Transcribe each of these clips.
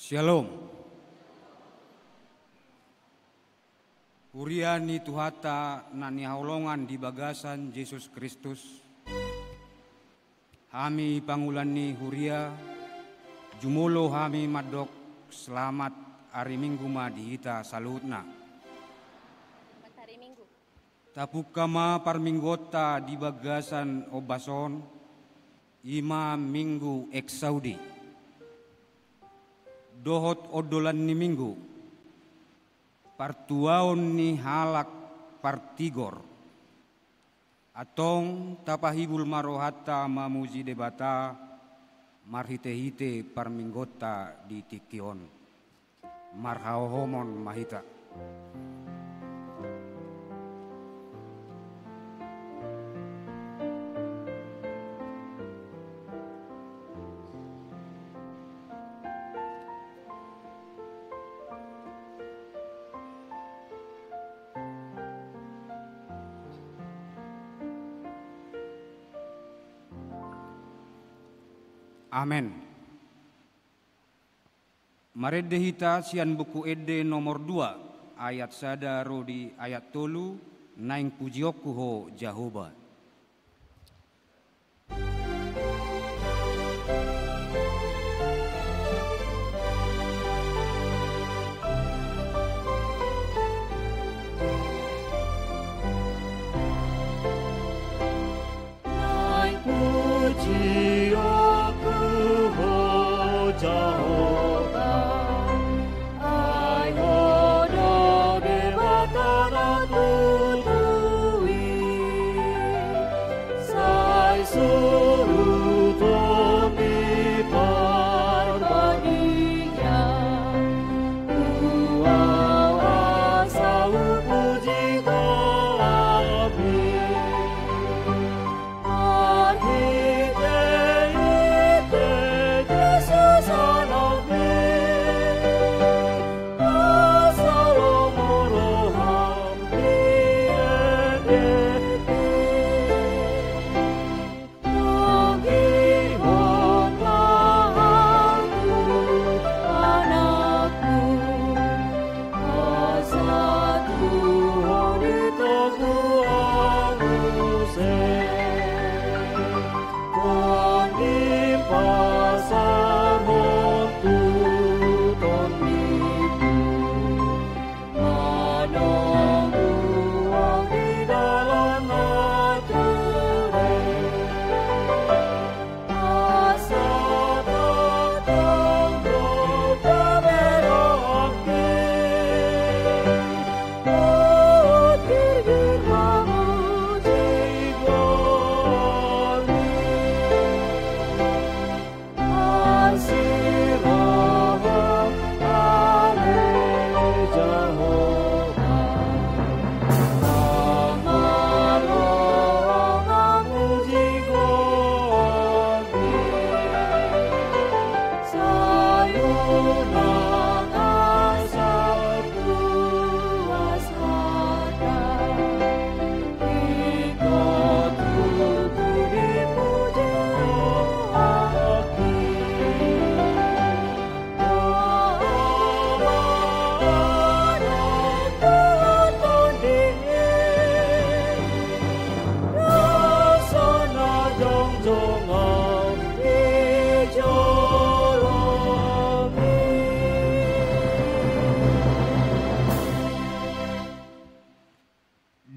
Shalom. Uriani Tuhata nani haulongan di bagasan Yesus Kristus. Hami pangulani huria, jumulo hami madok selamat hari Minggu ma dihita salutna. Selamat hari Minggu. Tapukama parminggota di bagasan obason, ima minggu eksaudi. Dohot odolan ni minggu, partuaon ni halak partigor, atong tapahibul marohata mamuji debata, marhite-hite parminggota di tikion, marhaohomon mahita. Amen. Marede hita sian buku ede nomor 2 ayat sada rodi ayat tolu naing pujioku ho Jahoba.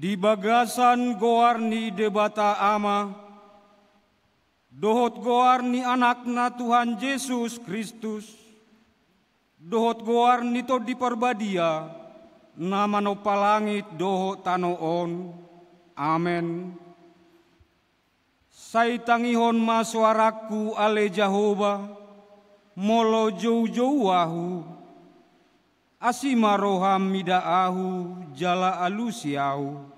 Di bagasan goarni debata ama, dohot goarni anakna Tuhan Yesus Kristus, dohot goarni to di perbadia, nama no palangit dohot tanoon, amen. Sai tangihon ma suaraku ale Jahoba, molo jou-jou ahu, asima roham midaahu jala alusiau.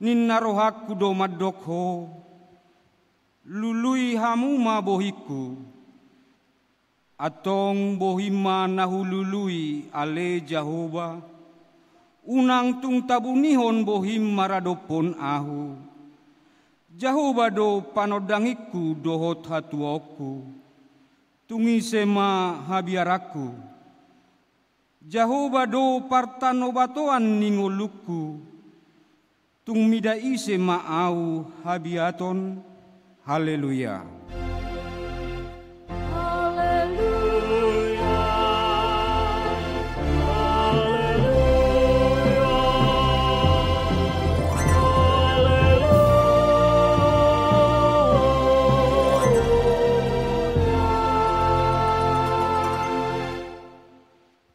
Ninna rohaku do madokho, lului hamuma bohiku, atong bohima nahulului ale Jahoba, unang tung tabunihon bohim maradopon ahu, Jahoba do panodangiku dohot hatuoku, tungi sema habiaraku, Jahoba do partanobatoan ningoluku, tung midai sema au habiaton, haleluya.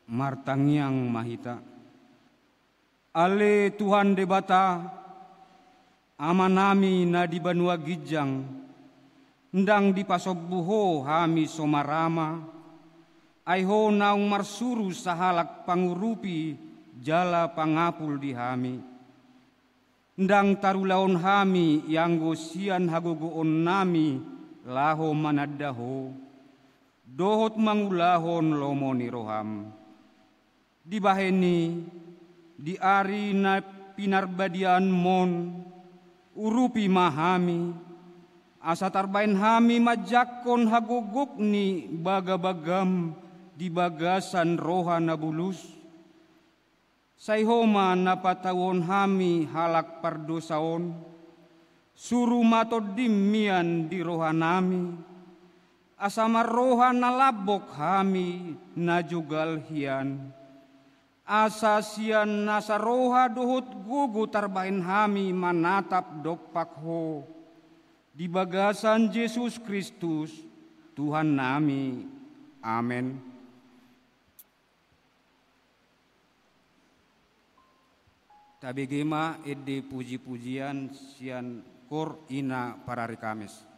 Martangyang mahita, ale Tuhan debata, amanami na di banua gijang, ndang di pasobbuho hami somarama, aiho naung marsuru sahalak pangurupi jala pangapul di hami. Ndang tarulaon hami yanggo sian hagogoon nami laho manadaho, dohot mangulahon lomoni roham. Di baheni, di ari na pinarbadian mon, urupi mahami, asa tarbain hami majakon hagogok ni bagabagam di bagasan roha na bulus. Sayhoma napatawon hami halak pardosaon, suru matod dimian di roha nami, asa maroha na labok hami na jugal hian. Asa sian nasaroha dohot gugu tarbain hami manatap dokpak ho di bagasan Yesus Kristus Tuhan nami. Amen. Tabegema ede puji-pujian sian kor ina parari Kamis.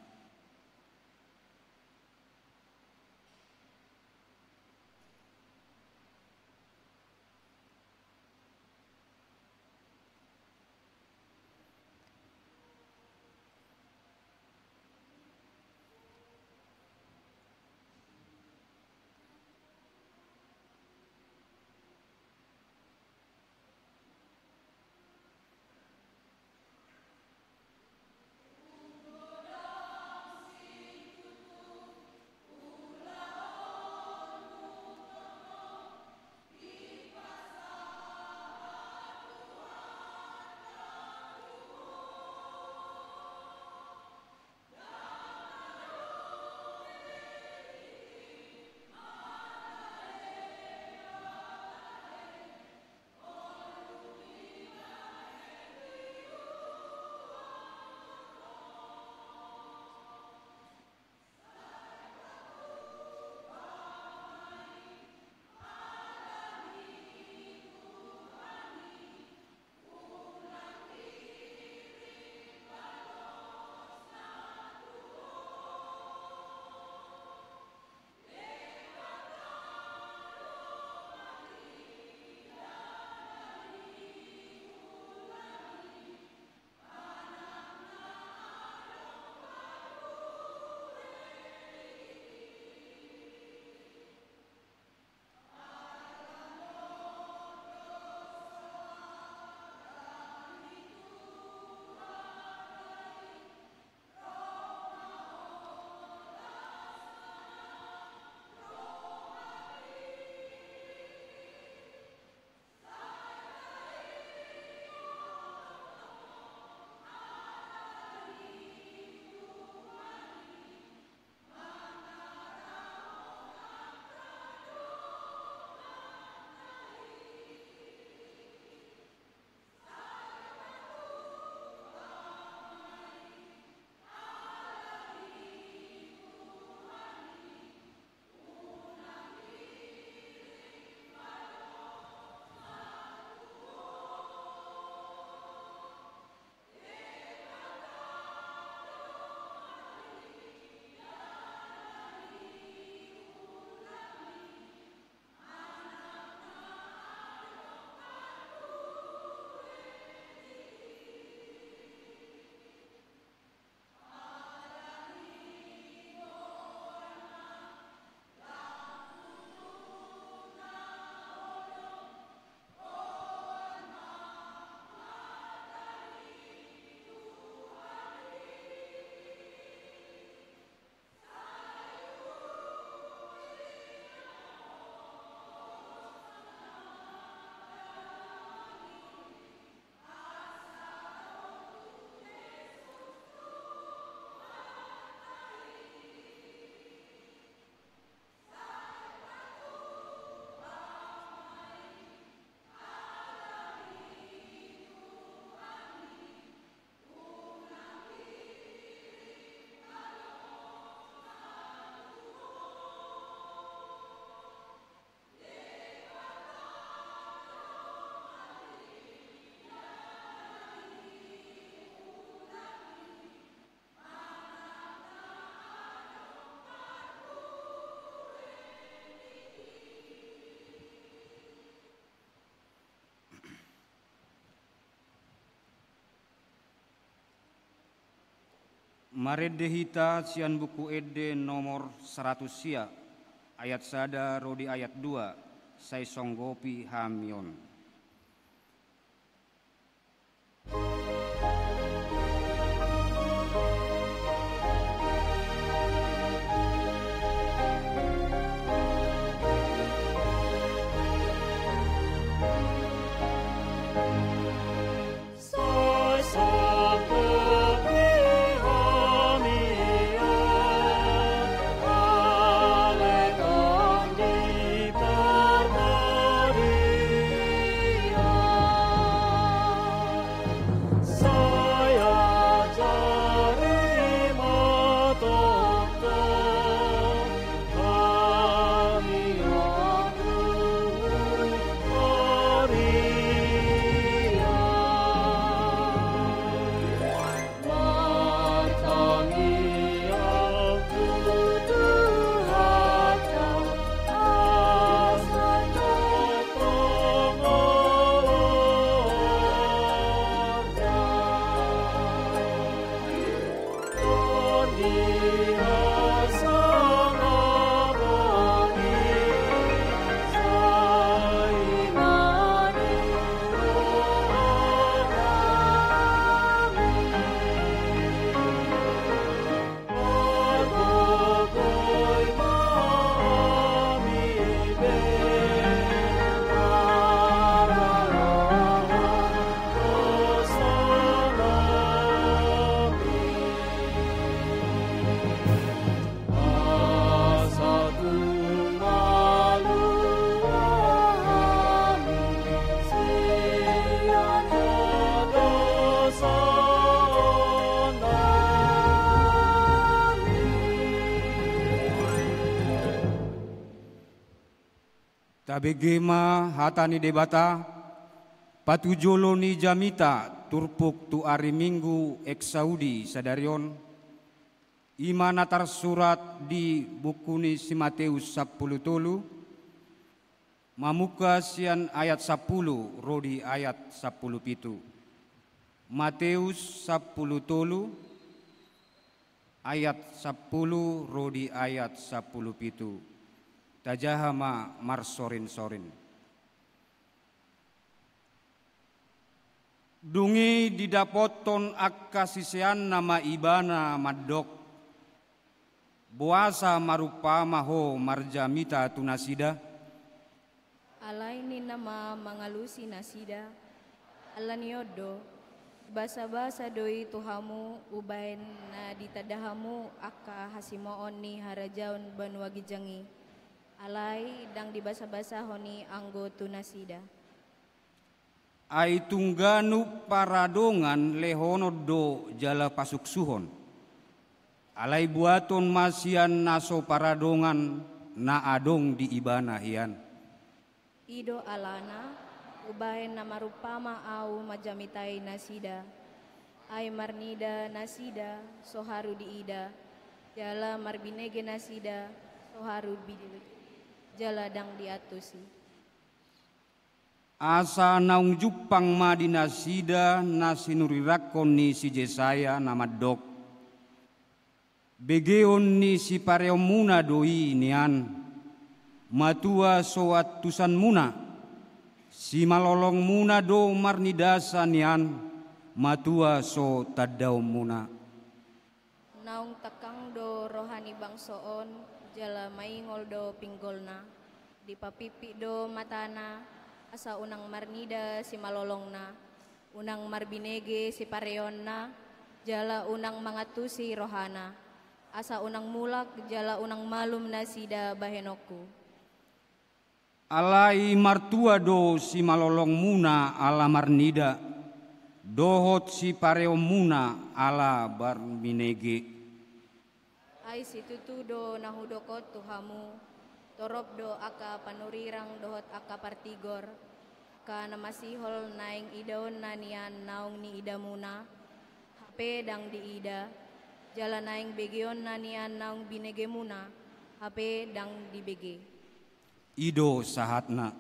Maredehita sian buku ede nomor 100 sia, ayat sada rodi ayat 2, sai songgopi hamion. Tabegema hatani debata, patujolo ni jamita turpuk tu ari minggu eksaudi sadarion, imana tersurat di buku ni si Matius 10 tolu, mamuka sian ayat 10 rodi ayat 10 pitu. Matius 10 tolu, ayat 10 rodi ayat 10 pitu. Tajahama marsorin-sorin. Dungi didapoton akka sisian nama ibana madok. Buasa marupa maho marjamita tunasida. Alay ni nama mangalusi nasida. Alaniodo, basa-basa doi tuhamu ubain na ditadahamu akka hasimoon ni harajaon banua gijangi. Alay dang dibasa-basa honi anggo tunasida. Ai tungganu paradongan lehono do jala pasuksuhon. Alay buaton masian naso paradongan na adong di ibana hian. Ido alana ubahen na marupama au majamitai nasida. Ay marnida nasida soharu di ida. Jala marbinege nasida soharu bidilik. Jala dang diatusi. Asa naung jupang madinasida nasinurirakon ni si Jesaya nama dok. Begeon ni si pareomuna doi nian. Matua soat tusan muna. Si malolong muna do marnidasa nian. Matua so tadau muna. Naung takang do rohani bangsoon. Jala maingol do pinggolna, dipapipi do matana, asa unang marnida si malolongna, unang marbinege si pareonna, jala unang mangatusi rohana, asa unang mulak jala unang malum na sida bahenoku. Alai martua do si malolong muna ala marnida, dohot si pareo muna ala barbinege. Ay situtu do nahudokot tuhamu, torop do aka panurirang dohot aka partigor, ka namasihol naing idaon na niyan naung ni ida muna, hape dang di ida, jala naing begeon na niyan naung binege muna, hape dang di bege. Ido sahatna,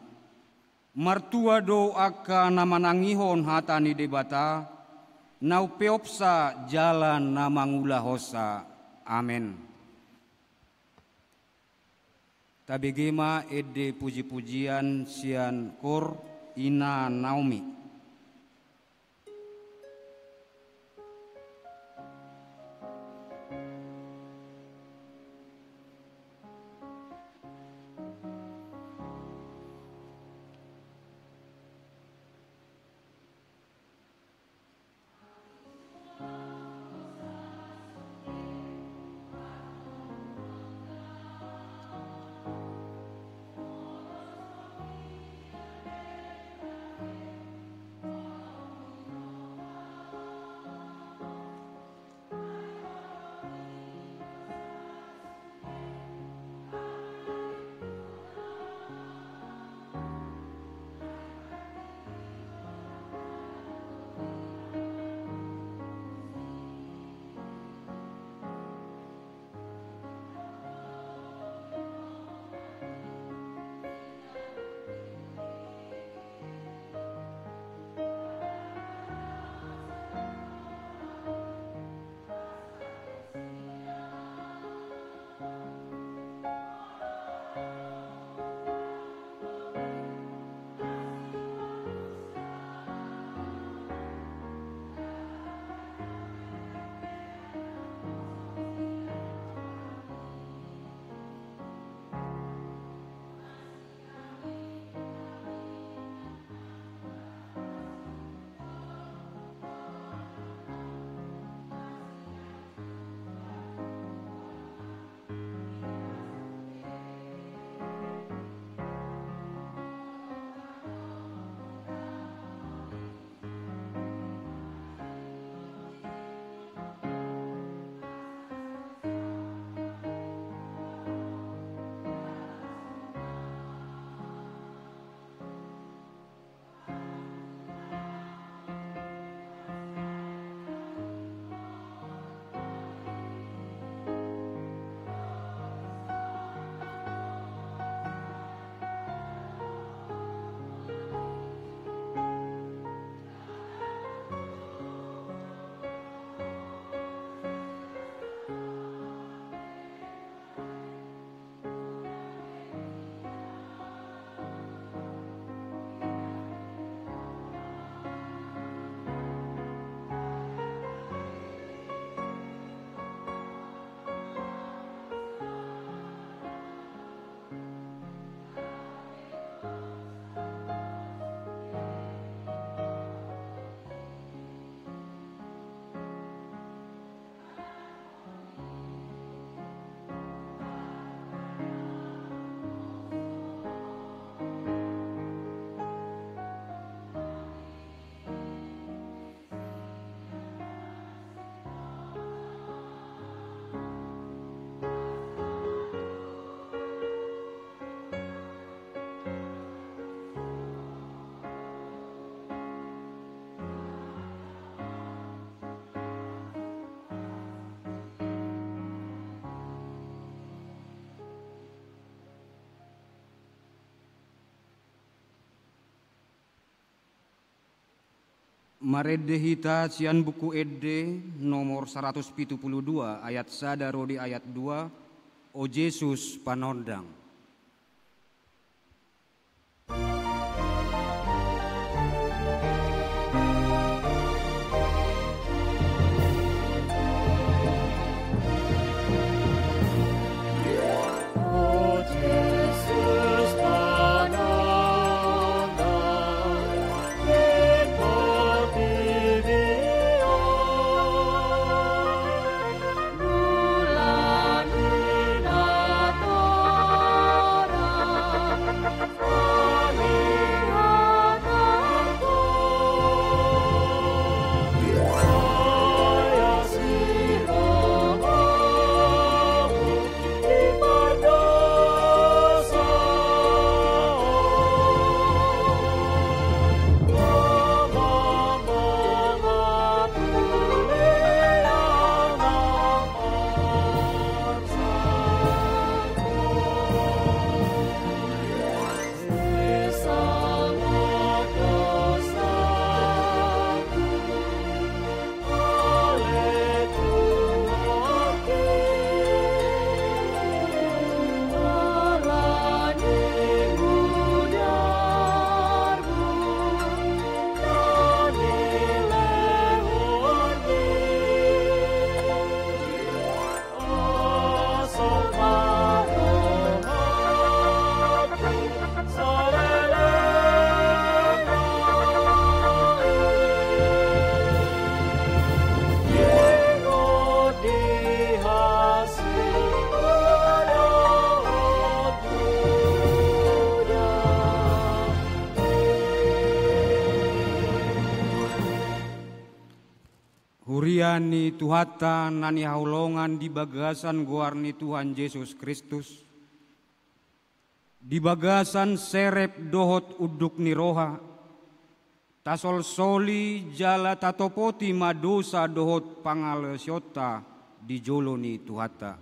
martua do aka namanangihon hatani debata, naupeopsa jalan namangula hosa. Amen. Tabegema ede puji-pujian sian kor ina Naomi. Marede hita sian buku Ede nomor 172 ayat sadaro di ayat 2 O Yesus panondang. Bulan Piliani Tuhata nani haulongan di bagasan guarni Tuhan Yesus Kristus. Di bagasan serep dohot uduk ni roha. Tasol soli jala tatopoti madosa dohot pangal syota di jolo ni Tuhata.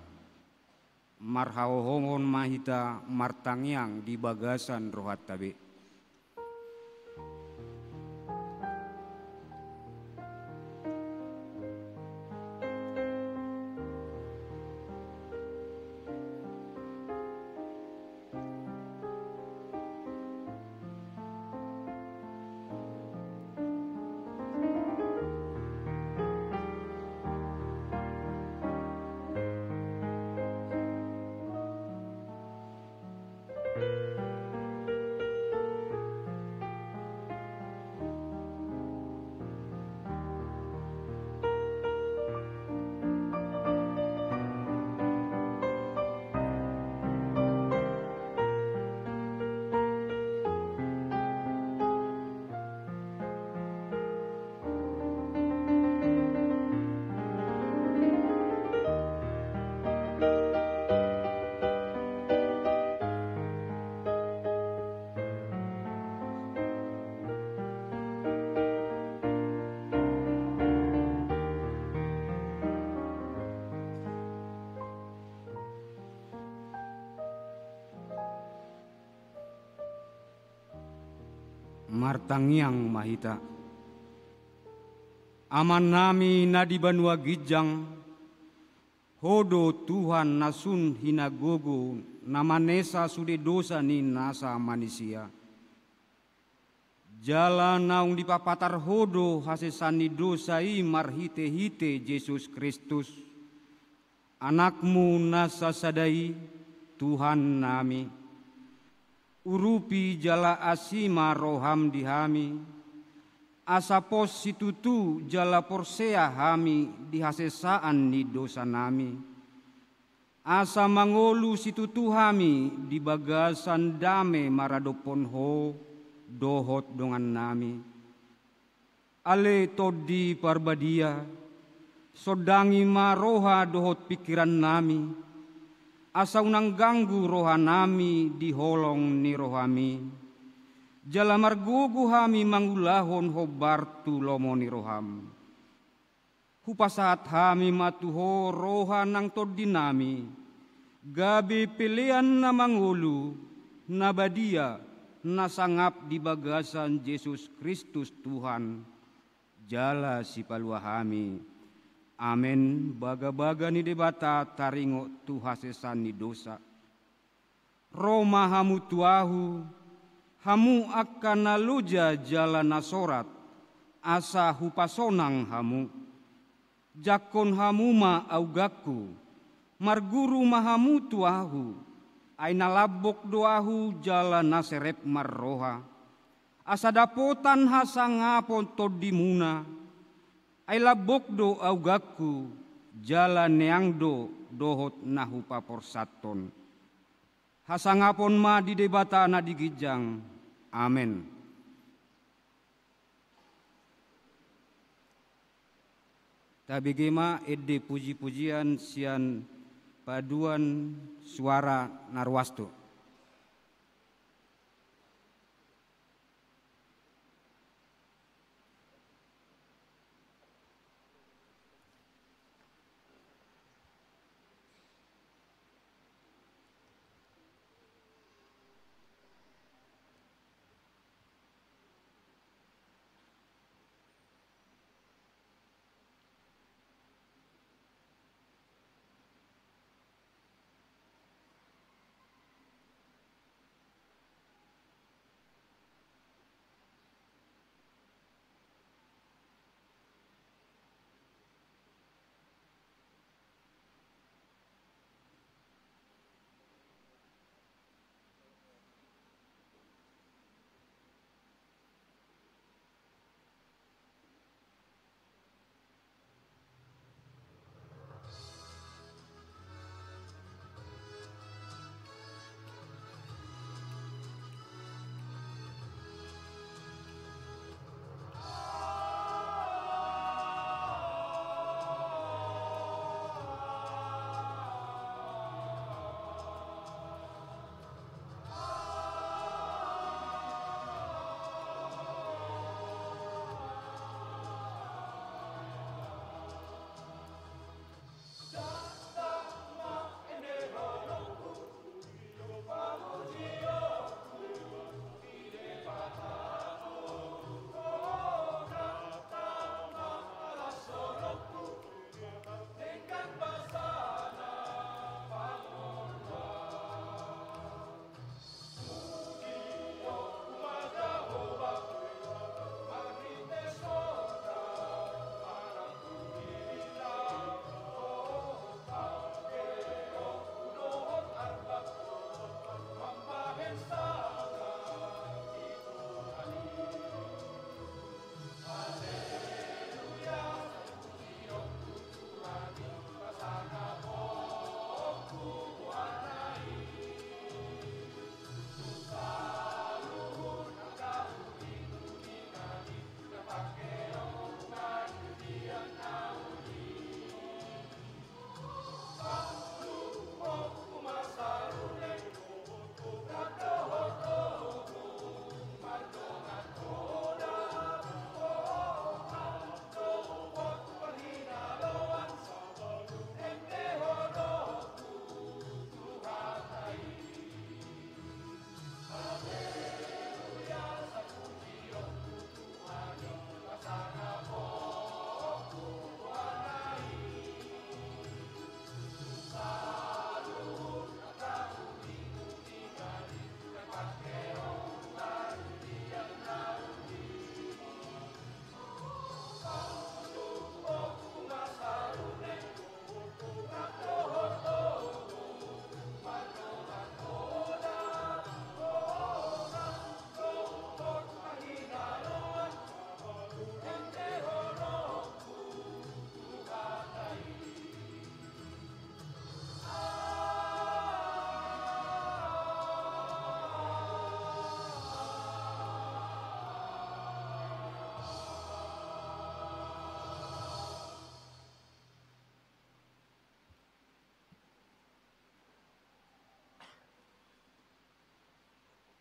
Marhaohongon mahita martangyang di bagasan rohat tabe. Martangyang mahita. Aman nami nadi banua gijang, hodo Tuhan nasun hinagogo, namanesa sude dosa ni nasa manusia. Jala naung dipapatar hodo hasesani dosai marhite-hite Yesus Kristus. Anakmu nasa sadai Tuhan nami. Urupi jala asima roham dihami, asapos situtu jala porsea hami dihasesaan ni dosa nami. Asa mangolu situtu hami di bagasan dame maradopon ho dohot dongan nami. Ale todi parbadia, sodangi maroha dohot pikiran nami. Asa unang ganggu rohanami di holong ni rohami. Jala margugu hami mangulahon hobartu lomo ni roham. Hupasaat hami matuho rohanang todinami. Gabi pilihan na mangulu, nabadia, nasangap di bagasan Yesus Kristus Tuhan. Jala si paluahami. Amen. Baga-baga ni debata taringo tu hasesan ni dosa. Roma hamu tuahu, hamu akan naluja jala nasorat, asa hupasonang hamu. Jakon hamuma augaku, marguru mahamu tuahu, ay nalabok doahu jala naserep marroha. Asa dapotan hasangapon todimuna, ay labok do augaku jala neang do dohot nahu paporsaton. Hasangapon ma di debata na digijang. Amen. Tabigema edde puji-pujian sian paduan suara narwastu.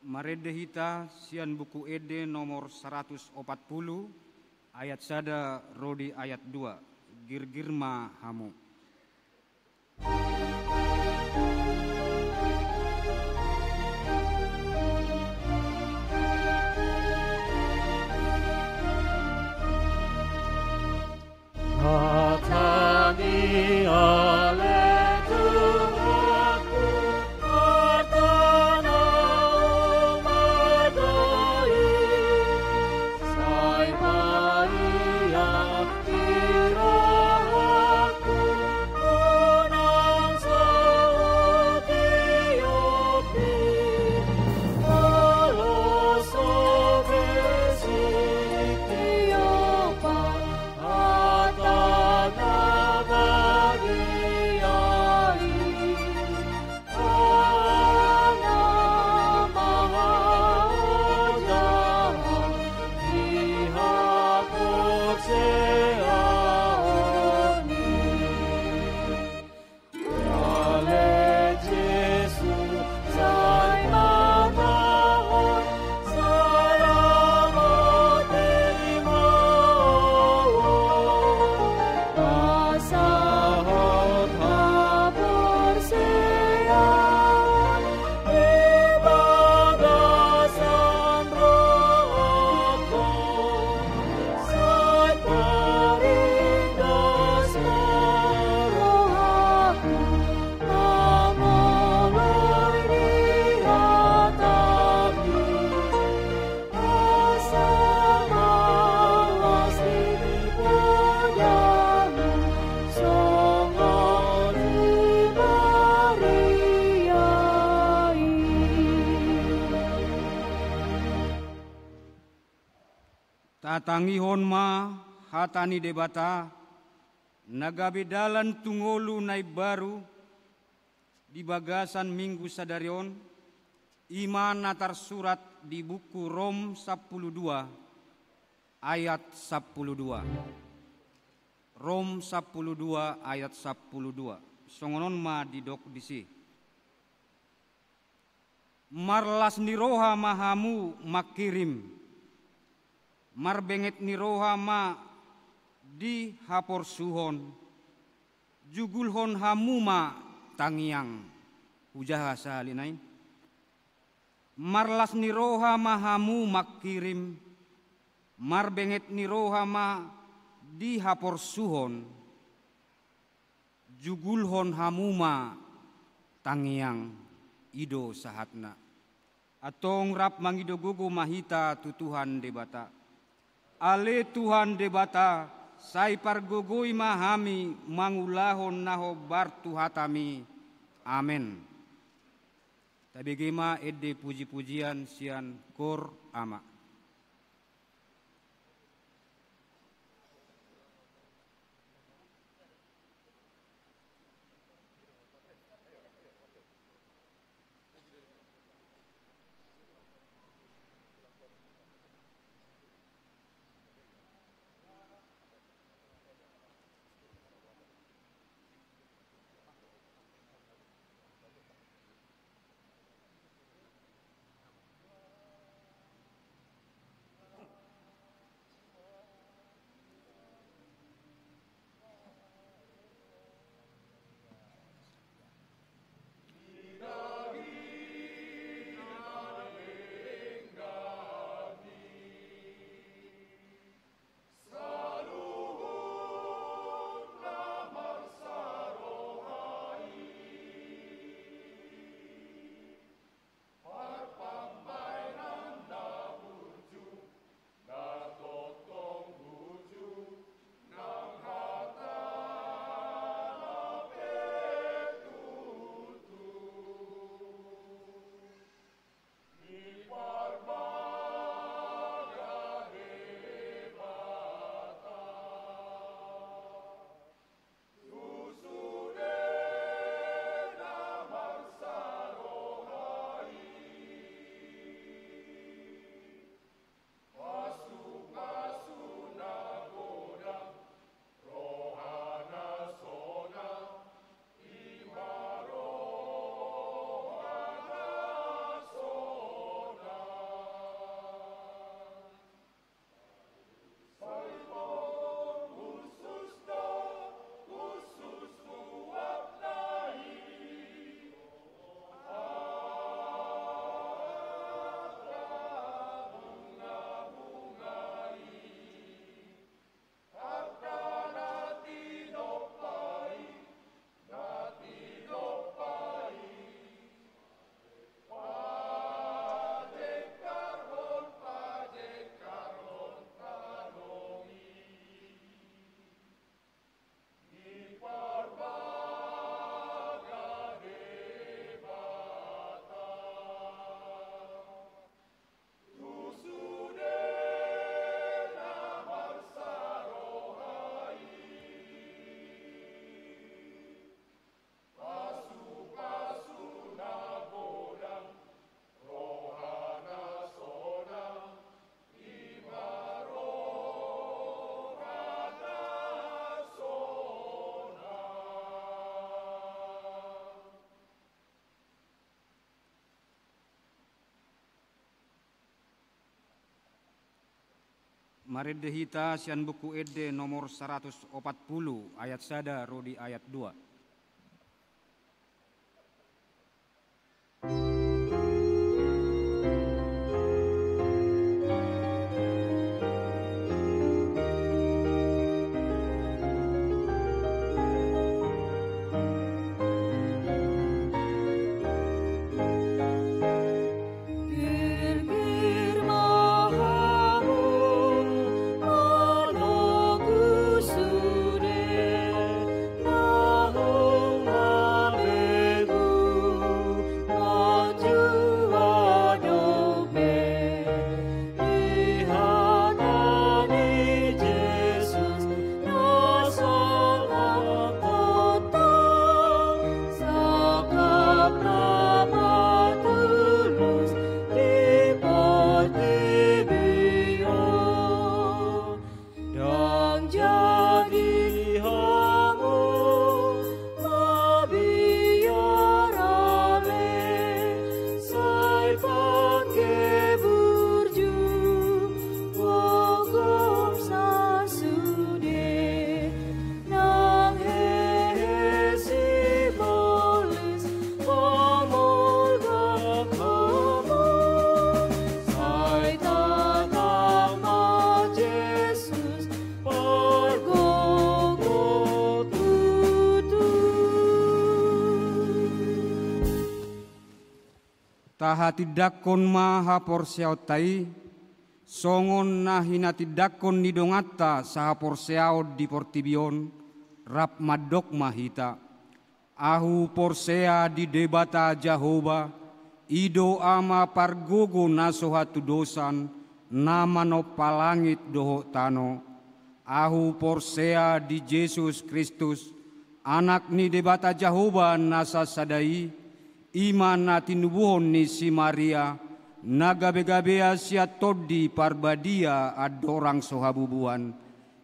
Marede hita sian buku Ede nomor 140 ayat sada rodi ayat 2 girgirma hamu. Hatani ale Tuhanku, hartana umadai, sai pariak tirahaku, unang sautiopi, olo sobesi tiopa, Tatangihon ma hatani debata nagabedalan tungolu nai baru di bagasan minggu sadarion iman natar surat di buku Rom 12 ayat 12. Rom 12 ayat 12. Songonon ma didok disi. Marlas niroha mahamu makirim. Marbenget niroha ma di hapor suhon. Jugulhon hamuma tangiang. Ujaha salinain. Marlas niroha mahamu makirim. Marbenget niroha ma di hapor suhon. Jugulhon hamuma tangiang ido sahatna. Atong rap mangido gugu mahita tutuhan debata. Ale Tuhan debata sai pargogoi mahami mangulahon naho bartu hatami. Amen. Tabegema edde puji-pujian sian kor ama. Marede hita sian buku ede nomor 140 ayat sada rodi ayat 2. Taha tidakon maha porsiao tai, songon nahina tidakon nidongata saha porsiao di portibion, rap madok mahita. Ahu porsea di debata Jahoba, ido ama pargogo nasohatu dosan, nama no palangit doho tano. Ahu porsea di Yesus Kristus, anak ni debata Jahoba nasa sadai, iman na tinubuhon ni si Maria, nagabe-gabea siya todi parbadia adorang sohabubuan.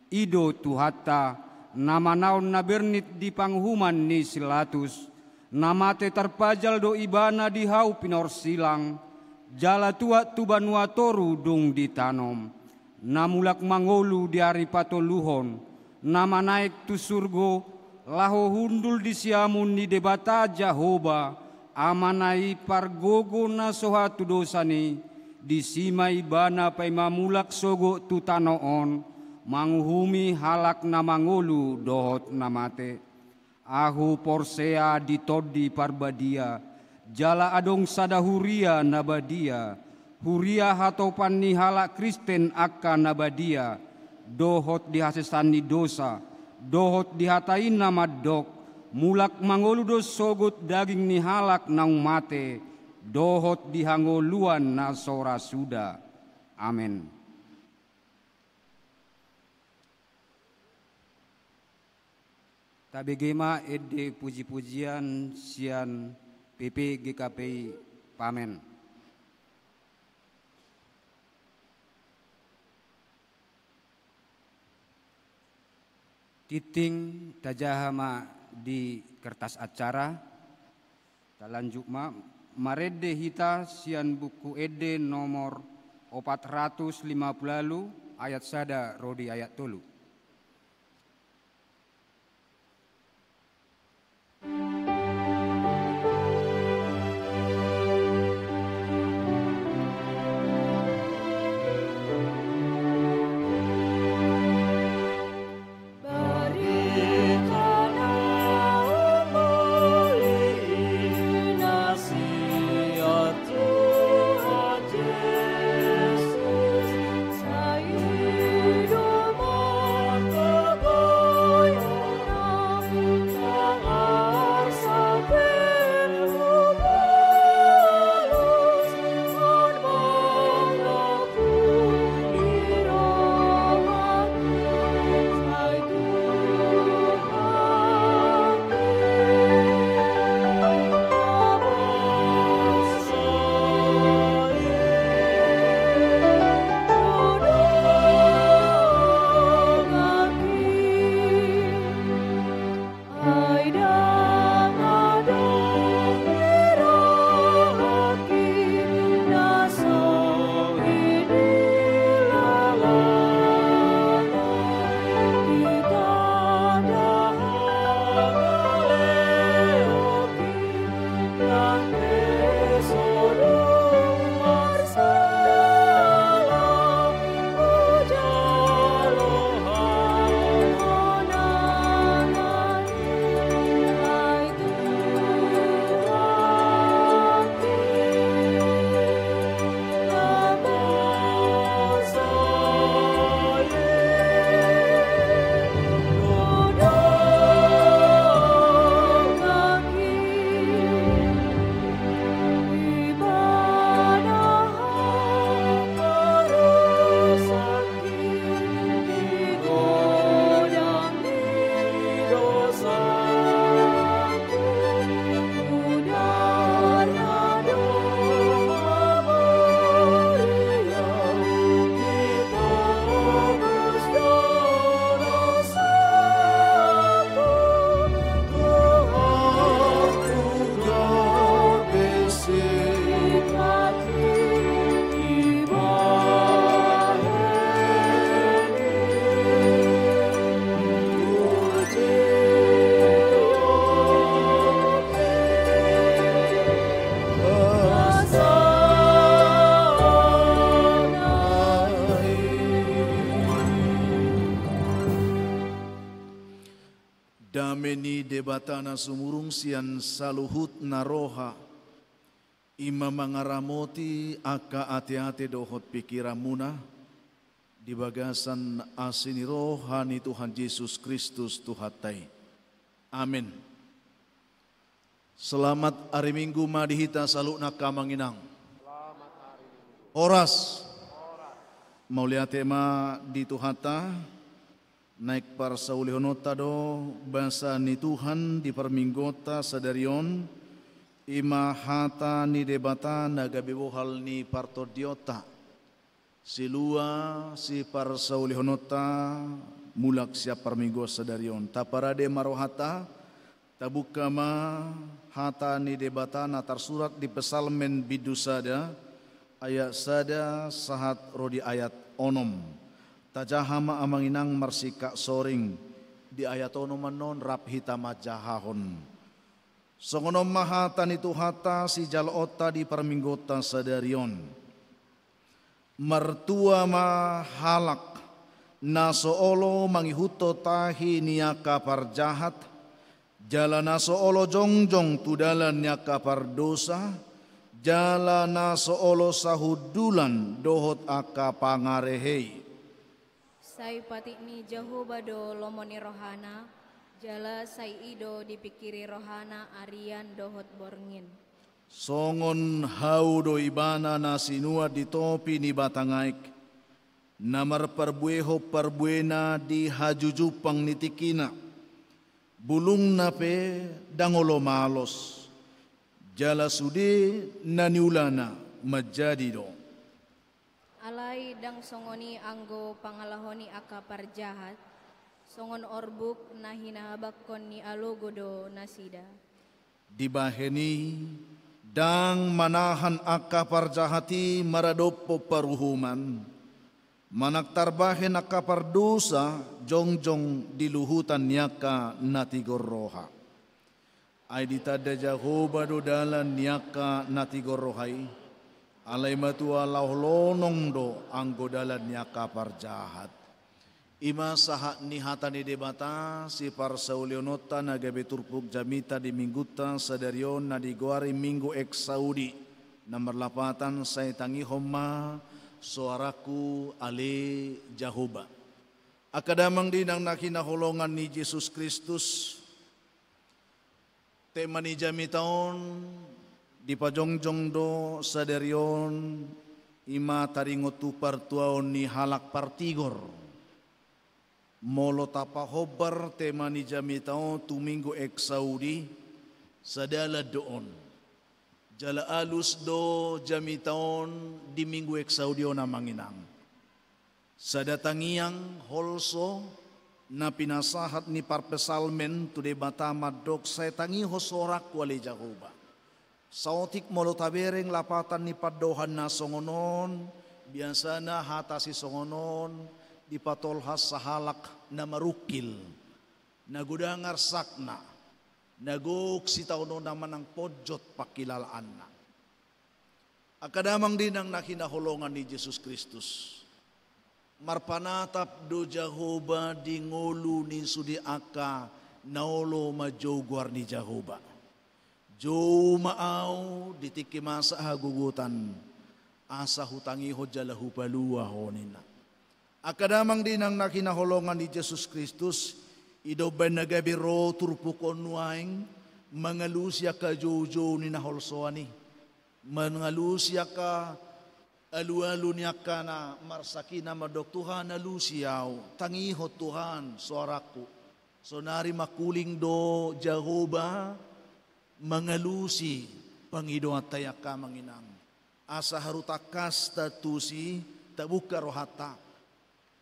Ido tuhata, nama naon na bernit di panghuman ni silatus, namate terpajal do ibana di hau pinor silang, jala tua tubanua toru dung ditanom, namulak mangolu di hari patoluhon, nama naik tu surgo, laho hundul di siamun ni debata Jahoba, amanai pargogo na sohatu dosani disimai bana pai mamulak sogo tutanoon manguhumi halak na mangolu dohot namate. Ahu porsea ditodi parbadia jala adong sadahuria nabadia huria hatopan ni halak Kristen akka nabadia dohot dihasesani dosa dohot dihatain nama dok mulak mangoludos sogut daging ni halak nang mate, dohot dihangoluan na sora suda. Amin. Tabegema ede puji-pujian sian PP GKPI pamen. Titing tajahama di kertas acara talanjuk marede hita sian buku ede nomor 450 ayat sada rodi ayat 3. Yesus, saya hidup debatana sumurung sian saluhut naroha ima mangaramoti aka ate-ate dohot pikiramuna di bagasan asini rohani Tuhan Yesus Kristus Tuhatai. Amin. Selamat hari Minggu madihita salukna kamanginang. Horas. Mau lihat tema di Tuhata naik par saulihonota do bahasa ni Tuhan di perminggota sadarion ima hata ni debata nagabibohal ni partodiota silua si par saulihonota mulak siap perminggo sadarion taparade marohata tabukama hata ni debata natar surat di pesalmen bidusada ayat sada sahat rodi ayat onom tajahama amanginang marsika soring di ayat onom non rap hitama jahahon songonom mahata ni Tuhata si jalota di perminggota sadarion mertua mahalak nasoolo mangihuto tahi niaka parjahat jalan nasoolo jongjong tudalan niaka pardosa jalan nasoolo sahudulan dohot aka pangarehei sai patik ni jahubado lomoni rohana jala sai ido dipikiri rohana arian dohot borngin songon haudo ibana na sinua di topi ni batangaik namar perbueho perbuena di hajujupang nitikina bulung nape dangolo malos jala sudi naniulana majadi do alai dang songoni anggo pangalahoni aka parjahat songon orbuk nahinahabakon ni alogodo nasida dibaheni dang manahan aka parjahati maradopo paruhuman manak tarbahen aka pardosa jongjong diluhutan nyaka natigor roha ay ditada Jehovah do dalan nyaka natigor rohai alay matua laulonong do anggo dalan nyaka parjahat ima saha ni hata ni debata si parsaulionota na gabe turpuk jamita di mingguta sadarion na digoari minggu ek Saudi nomor 8 say tangi homa suaraku ale Jahoba akadamang dinang nakinahulongan ni Jesus Kristus tema ni jamitaon di pajongjong do sadarion ima taringotu partuaon ni halak partigor molo tapa hobar tema ni jamitao tu minggu ek Saudi sadala doon jala alus do jamitaon di minggu ek Saudi na manginang sadatangiang holso na pinasahat ni parpesalmen tu debata madok say tangi hosorak wali Jahoba sautik molo tabereng lapatan ni padohan na songonon biasa na hata si songonon di patolhas sahalak na marukil nagudangar sakna naguk si tauno naman ang podjot pakilalaan na akadamang din ang nakinahulongan ni Jesus Kristus marpanatap do Jehovah di ngulu ni sudi aka naolo majogwar ni Jehovah jo maaw ditikimasa hagugutan asa hutangi ho jalahu palua honina akadamang din ang nakinahulongan ni Jesus Kristus ido banagabiro turpukon nuaing mangalusya ka jojo ni naholsoani mangalusya ka alu-alu niya ka na marsakina madok Tuhan alusyaw tangiho Tuhan suaraku sonari makuling do Jehovah mangalusi pangido ataya ka manginang asa harutakas tatusi tabuka rohata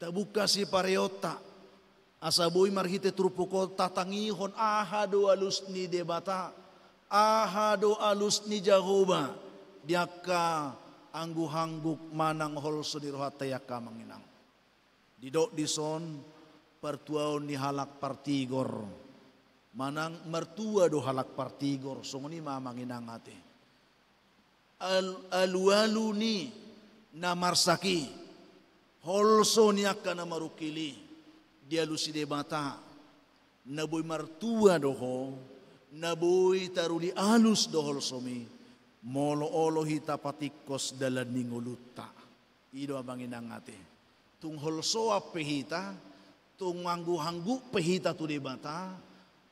tabuka si pareota asaboy marhite trupuko tatangihon ahado alus ni debata ahado alus ni Jehovah diaka angguhangguk manang holso di rohataya ka manginang didok dison pertuaon ni halak partigor manang mertua do halak partigor songoni mamanginang ate alu-alu ni na marsaki holso niya ka na marukili dia lusi debata naboy martua doho, naboy taruli alus dohol somi, molo-olo hita patikos dalan ninguluta. Ido abangin ang ate. Tung holsoa pehita, tung anggu-hanggu pehita tu debata,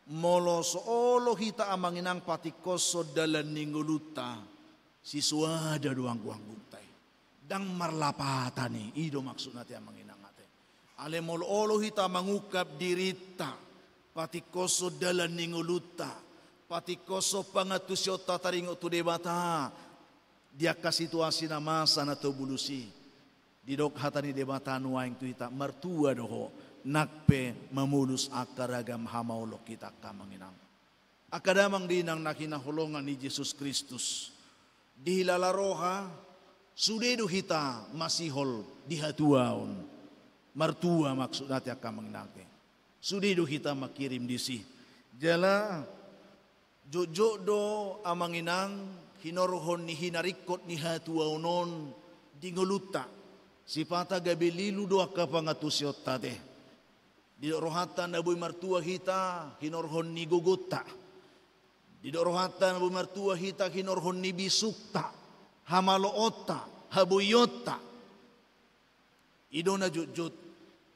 molo soolo hita amangin ang patikos so dalan ninguluta, siswada doang guang tay. Dang marlapatan ni, ido maksud natin amangin ang ate. Ale molo-olo hita mangukap dirita, patikoso dalan ninguluta, patikoso pangatusyo tataringo tu debata, dia ka situasi na masa na tubulusi. Didok hata ni debata nuaing tuita martua doho, nakpe mamulus akaragam hamaulok kita kamanginang. Akadamang dinang nakinahulongan ni Jesus Kristus. Dihilalaroha, sudedo hita masihol dihatuaon. Martua maksud natin kamanginang. Sudido kita makirim disi. Jala jojo do amanginang hinorohon ni hinarikot ni hatuaunon dingoluta. Sipata gabi lilu do akapangatusiyot tate. Di rohatan na buy martua hita hinorohon ni gugota. Di rohatan na buy martua hita hinorohon ni bisukta. Hamaloota, habuyota. Ido na jujut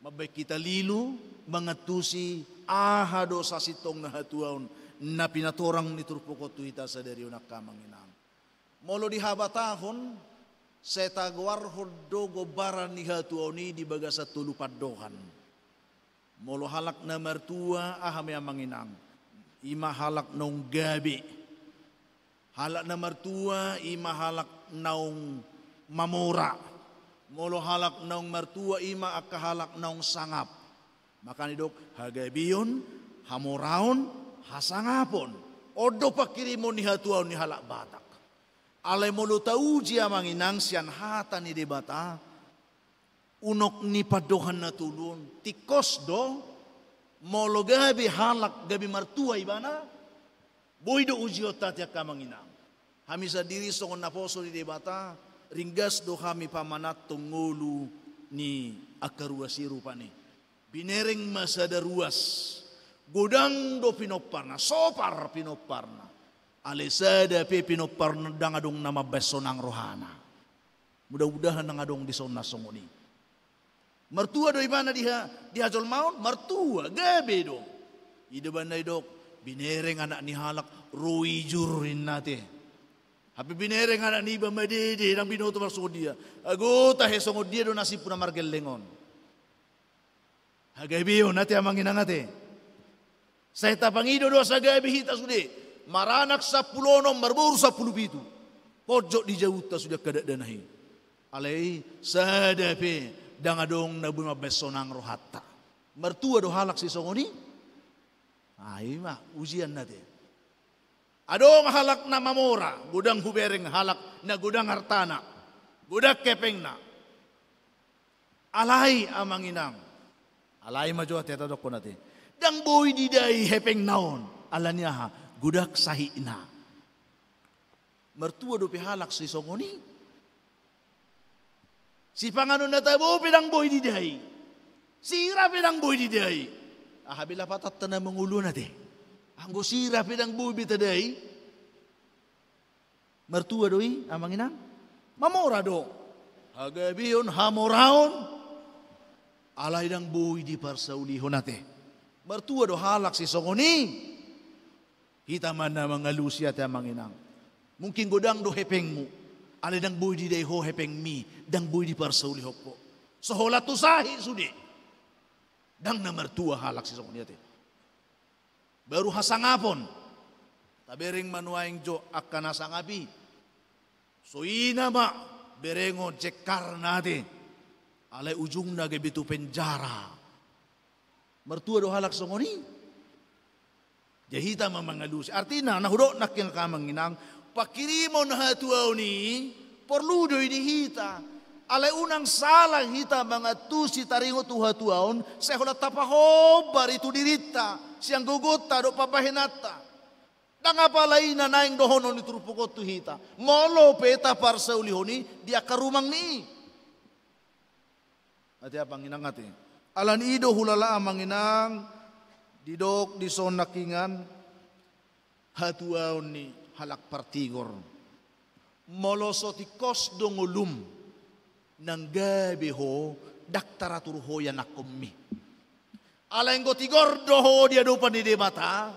mabay kita lilu mangatusi ahado sa sitong na hatuaon na pinatorang ni turpoko tuita sa deriyo na kamanginang. Molo di habatahon, setagwar hodo gobaran ni hatuaon ni di baga sa tulupadohan. Molo halak na mertua ahame amanginang. Ima halak nong gabi. Halak na mertua ima halak naong mamura. Molo halak naong mertua ima akahalak naong sangap. Maka ni dok hagabiyon, hamuraon, hasangapon. Odo pakirimon ni hatuaon ni halak batak. Alay molo tauji amanginang siyan hata ni debata. Unok ni padohan na tulun. Tikos do, molo gabi halak gabi martua ibana. Boy do ujiot tatya kamanginang. Hami sa diri songon naposo ni debata. Ringgas do kami pamanat tungulu ni akaruasiru pani. Binereng masada ruas. Godang do pinoparna. Sopar pinoparna. Alisada pe pinoparna dangadong nama besonang rohana. Mudah-mudahan dangadong disona songoni. Mertua do imana di hajol maun? Mertua. Gabe do. Ida banday dok. Binereng anak ni halak. Rui jurin nate. Happy binereng anak ni iba madede nang binoto marsugod dia. Agota he songod dia do nasib na margelengon. Hagabiyo nati amangin ngate. Sa tapangido do sa gabi hita sudi. Maranak sa pulonom marburu sa pulupitu. Pojok di jauta sudah kadadanahi. Alay sadape dangadong nabuma besonang rohata. Mertua do halak si songoni. Ay ma ujian nate. Adong halak na mamora, gudang hubereng halak na gudang hartana, gudak kepeng na. Alay amanginang, alay majo teta dok nate. Dang boy diday hepeng naon, alanya ha, gudak sahi na. Mertua do pihalak si songoni. Si panganon na tabo pinang boy diday, sira pinang boy diday. Habila patat na mengulo nate. Anggo sira pinang bubi taday. Mertua doi amanginang. Mamora do. Hagabiyon hamoraon. Alay dang buwi di parsaulihon nate. Mertua do halak si songoni. Hita man na mga lusya ta amanginang. Mungkin godang do hepeng mo. Alay dang buwi di deho hepeng mi. Dang buwi di parsaulihok po. So holatu sahi sudi. Dang na mertua halak si songoni nate. Baru hasangapon. Tabering manuaing jo akan hasangapi. So ina ma berengo jekar nate. Alay ujung na gabitu penjara. Mertua do halak songoni. Jahita mamangalus. Artinya nahudo nak yang kamanginang. Pakirimo na hatuaw ni. Porludo ini hita. Alay unang salang hita mga tusi taringo tuhatuaon. Saya hola tapahobar itu dirita. Siyang gugota do papahinata. Dangapalay na naing dohonon ni turupukot tuhita. Molo peta parsa ulihoni dia karumang ni. Ati apang inang ati. Alan ido hulala amanginang Didok di sonakingan hatuaon ni halak partigor. Molosotikos dongulum nang gabi ho daktaratur ho yan akummi. Alenggo tigordo ho dia do panidebata.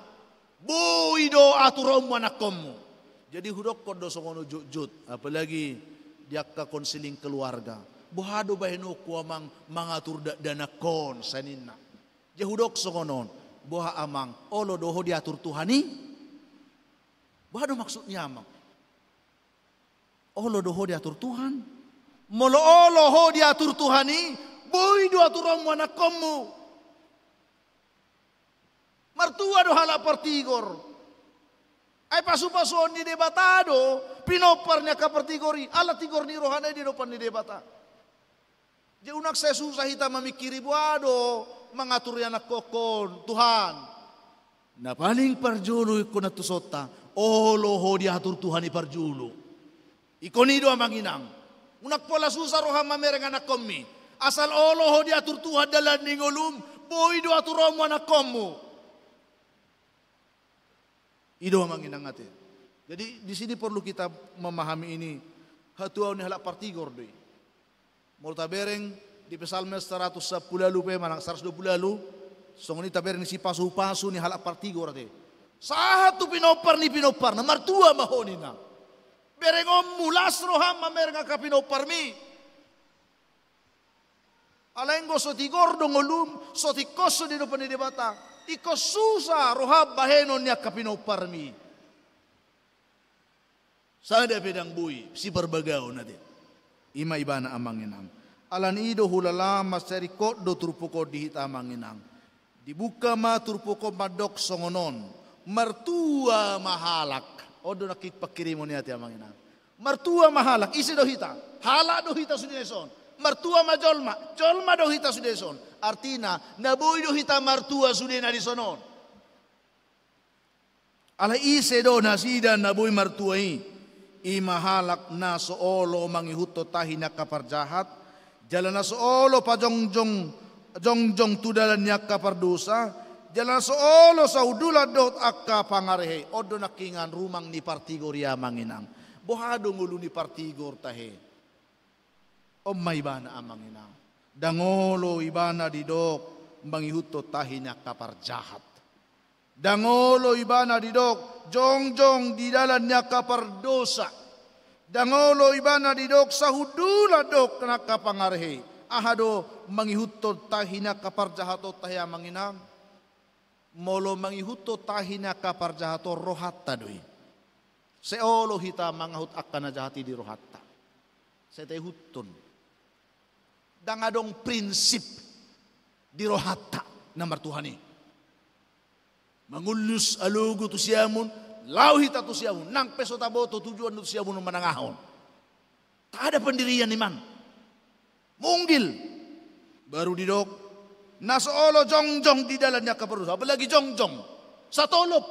Buido aturom manakommu. Jadi hudok kodo songono jut-jut. Apalagi dia ka konseling keluarga. Bohado baheno ku amang mangatur danakon saninna. Jadi hudok songonon. Boha amang olo doho diatur Tuhani. Bohado maksudnya amang. Olo doho diatur Tuhan. Molo olo ho diatur Tuhani. Buido aturom manakommu. Martua do hala partigor. Ay pasu-pasuan ni debatado. Pinopar niya ka partigori. Ala tigor ni rohana di depan ni debata. Di unak saya susah hita mamikiri buado. Mengatur yan kokon Tuhan. Na paling parjulo ko na tusota. Olo ho diatur Tuhan ni parjulo. Ikonido amang inang. Unak pola susah roha mamereng anak komi. Asal olo ho diatur Tuhan dalam ningolum. Boy do aturom anak komu. Ido amang inang ate. Jadi di sini perlu kita memahami ini. Hatuaw ni halak partigor doy. Multa bereng di Psalm 110 pe manang 120. Song ni tabereng si pasu-pasu ni halak partigor ate. Satu pinopar na martua mahoni na. Bereng mulas roham mamereng ka pinopar mi. Alenggo so tigor dongolum so tikoso di depan di debata. Iko susah rohab bahenon niya kapinopar mi. Sada pedang bui si berbagao natin. Ima ibana amang inang. Alan ido hulala masari do turpuko dihita amang inang. Dibuka ma turpuko madok songonon. Martua mahalak. Odo nakik pakirimo niya ti amang inang. Martua mahalak isi dohita. Hala dohita sudineson. Martua majolma, jolma dohita sudeson. Artina, naboy dohita martua sudena di sonon. Ala ise do nasida naboy martuai. Imahalak na soolo mangihuto tahi na kaparjahat. Jalan na soolo pa jongjong tudalan niya kapardusa. Jalan soolo sa udula dot akka pangarehe. Odo nakingan rumang ni partigor ya manginang. Bohado ngulu ni partigor tahe. May ibana amang inang. Dangolo ibana didok mangihuto tahinya kaparjahat. Dangolo ibana didok jongjong di dalan niya kapardosa. Dangolo ibana didok sahudula dok na kapangarhe. Ahado mangihuto tahinya kaparjahato tahi amang inang. Molo mangihuto tahinya kaparjahato rohatta doi. Seolo hita mangahut akana jahati di rohatta. Setay hutun. Dangadong prinsip di rohata namar Tuhani. Mangulus alugo tu siamun, lauhita tu siamun, nang peso taboto tujuan tu siamun manangahon. Tak ada pendirian iman. Munggil. Baru didok. Nasoolo jongjong di dalamnya kaperusa. Apalagi jongjong. Satolop.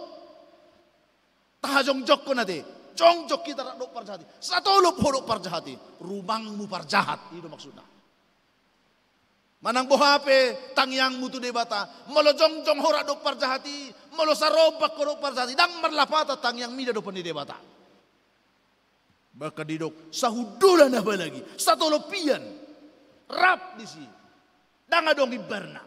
Taha jongjok ko nati. Jongjok kita tak dok parjahati. Satolop hodok parjahati. Rumangmu parjahat. Itu maksudnya. Manang bohape tangyang mutu debata molo jongjong hora dok parjahati molo sarobak ko dok parjahati dang marlapata tangyang mida do pani debata baka didok sahudulan apa lagi satolopian rap di sini dang adong ibarna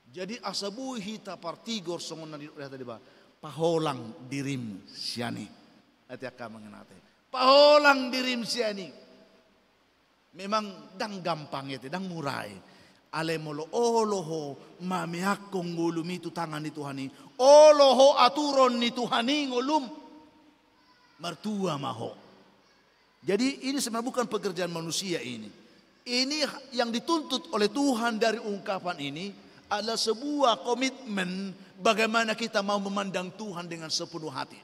jadi asabu hita partigor songon na didok rehata deba paholang dirim siani ati akka mengenate paholang dirim siani. Memang dang gampang itu, dang murai. Ale molo oloho mamiakong ngulum itu tangan ni Tuhani. Oloho aturon ni Tuhani ngulum. Martua maho. Jadi ini sebenarnya bukan pekerjaan manusia ini. Ini yang dituntut oleh Tuhan dari ungkapan ini adalah sebuah komitmen bagaimana kita mau memandang Tuhan dengan sepenuh hati.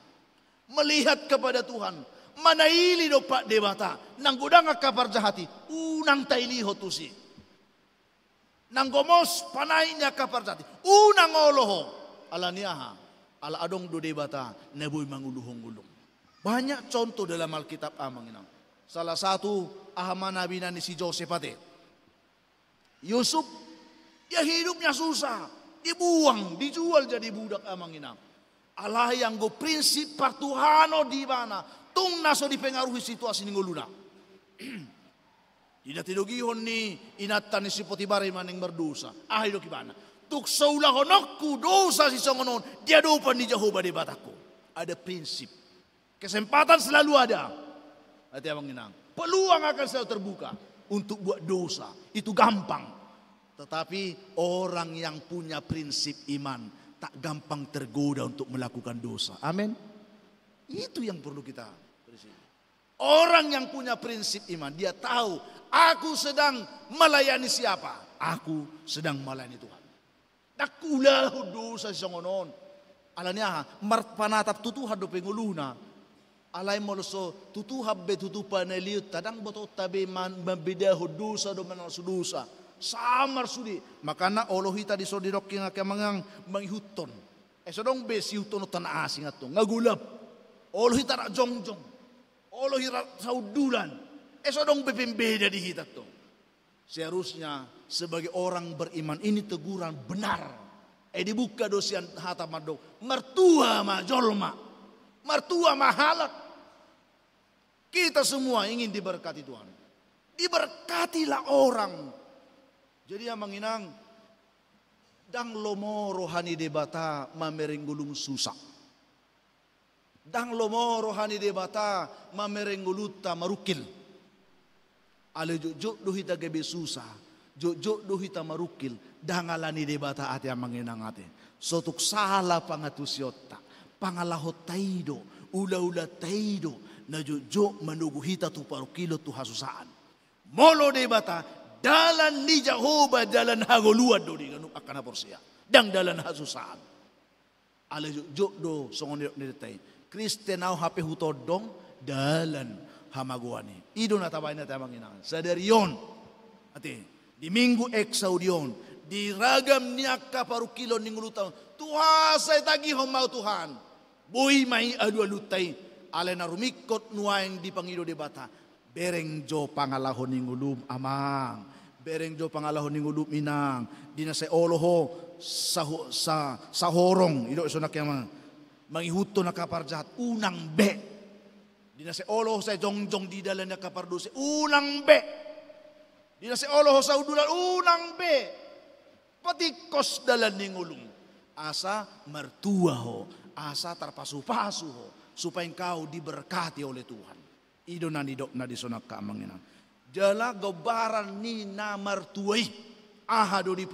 Melihat kepada Tuhan. Manaili do pak debata nang gudang kaparjahati unang tailiho tusi nang gomos panainya kaparjahati unang oloho alaniaha ala adong do debata neboy manguluhong gulung. Banyak contoh dalam Alkitab amang inang. Salah satu ahamana binani si Joseph ate. Yusuf ya hidupnya susah dibuang, dijual jadi budak amanginang. Allah yang go prinsip partuhano di mana tung naso dipengaruhi situasi ni nguluna. Tidak tidogihon ni inatan ni si Potibar maneng berdosa. Ahido kibana. Tuk saulah honokku dosa si songonon dia dopan di Jehovah di bataku. Ada prinsip. Kesempatan selalu ada. Hati amanginang. Peluang akan selalu terbuka untuk buat dosa. Itu gampang. Tetapi orang yang punya prinsip iman tak gampang tergoda untuk melakukan dosa. Amin. Itu yang perlu kita prinsip. Orang yang punya prinsip iman, dia tahu aku sedang melayani siapa? Aku sedang melayani Tuhan. Nakulah dosa songonon. Alanya marpanatap tutuhan do penguluna. Alay moloso tutuhab be tutupan eliut tadang botot tabe man mabida dosa do manal sudosa. Samar sudi makana olohita di sodirok yang akemangang manghuton. Sodong besi huton tanah asing ato ngagulap. Olohita ra jongjong. Olohita saudulan. Sodong bepembeda di hitat to. Seharusnya sebagai orang beriman ini teguran benar. Dibuka dosian hata madok. Mertua ma jolma. Mertua ma halak. Kita semua ingin diberkati Tuhan. Diberkatilah orang. Jadi yang menginang dang lomo rohani debata mamerenggulung susah. Dang lomo rohani debata mamerengguluta marukil. Ale jok dohita gebe susah. Jok dohita marukil. Dang alani debata ate yang menginang ate. Sotuk salah pangatusiota. Pangalahot taido. Ula-ula taido. Na jok manuguhita tu parukilo tu hasusaan. Molo debata. Dalan ni Jehovah dalan hagoluan do di kanu akan porsia dang dalan hasusaan ale jok do songon ni tay Kristen au hape hutodong dalan hamaguani ido na tabay na tamang ina saderion ate di minggu eksaudion di ragam niya kaparukilon ning lutaw tuhasay tagi homau Tuhan boy mai adu alutay ale na rumikot nuaing di pangido de bata bereng jo pangalahon ning ulum amang bereng jo pangalahon ning ulum inang dina sa oloho sa horong ido sonak yang mangihuto na kaparjahat unang be dina sa oloho sa jongjong di dalan na kapardose unang be dina sa oloho sa udulan unang be patikos dalan ning ulum asa mertua ho asa tarpasu-pasu ho supaya engkau diberkati oleh Tuhan. Ido na nidok na disonak ka amanginang. Jala gobaran ni na martuai. Aha do di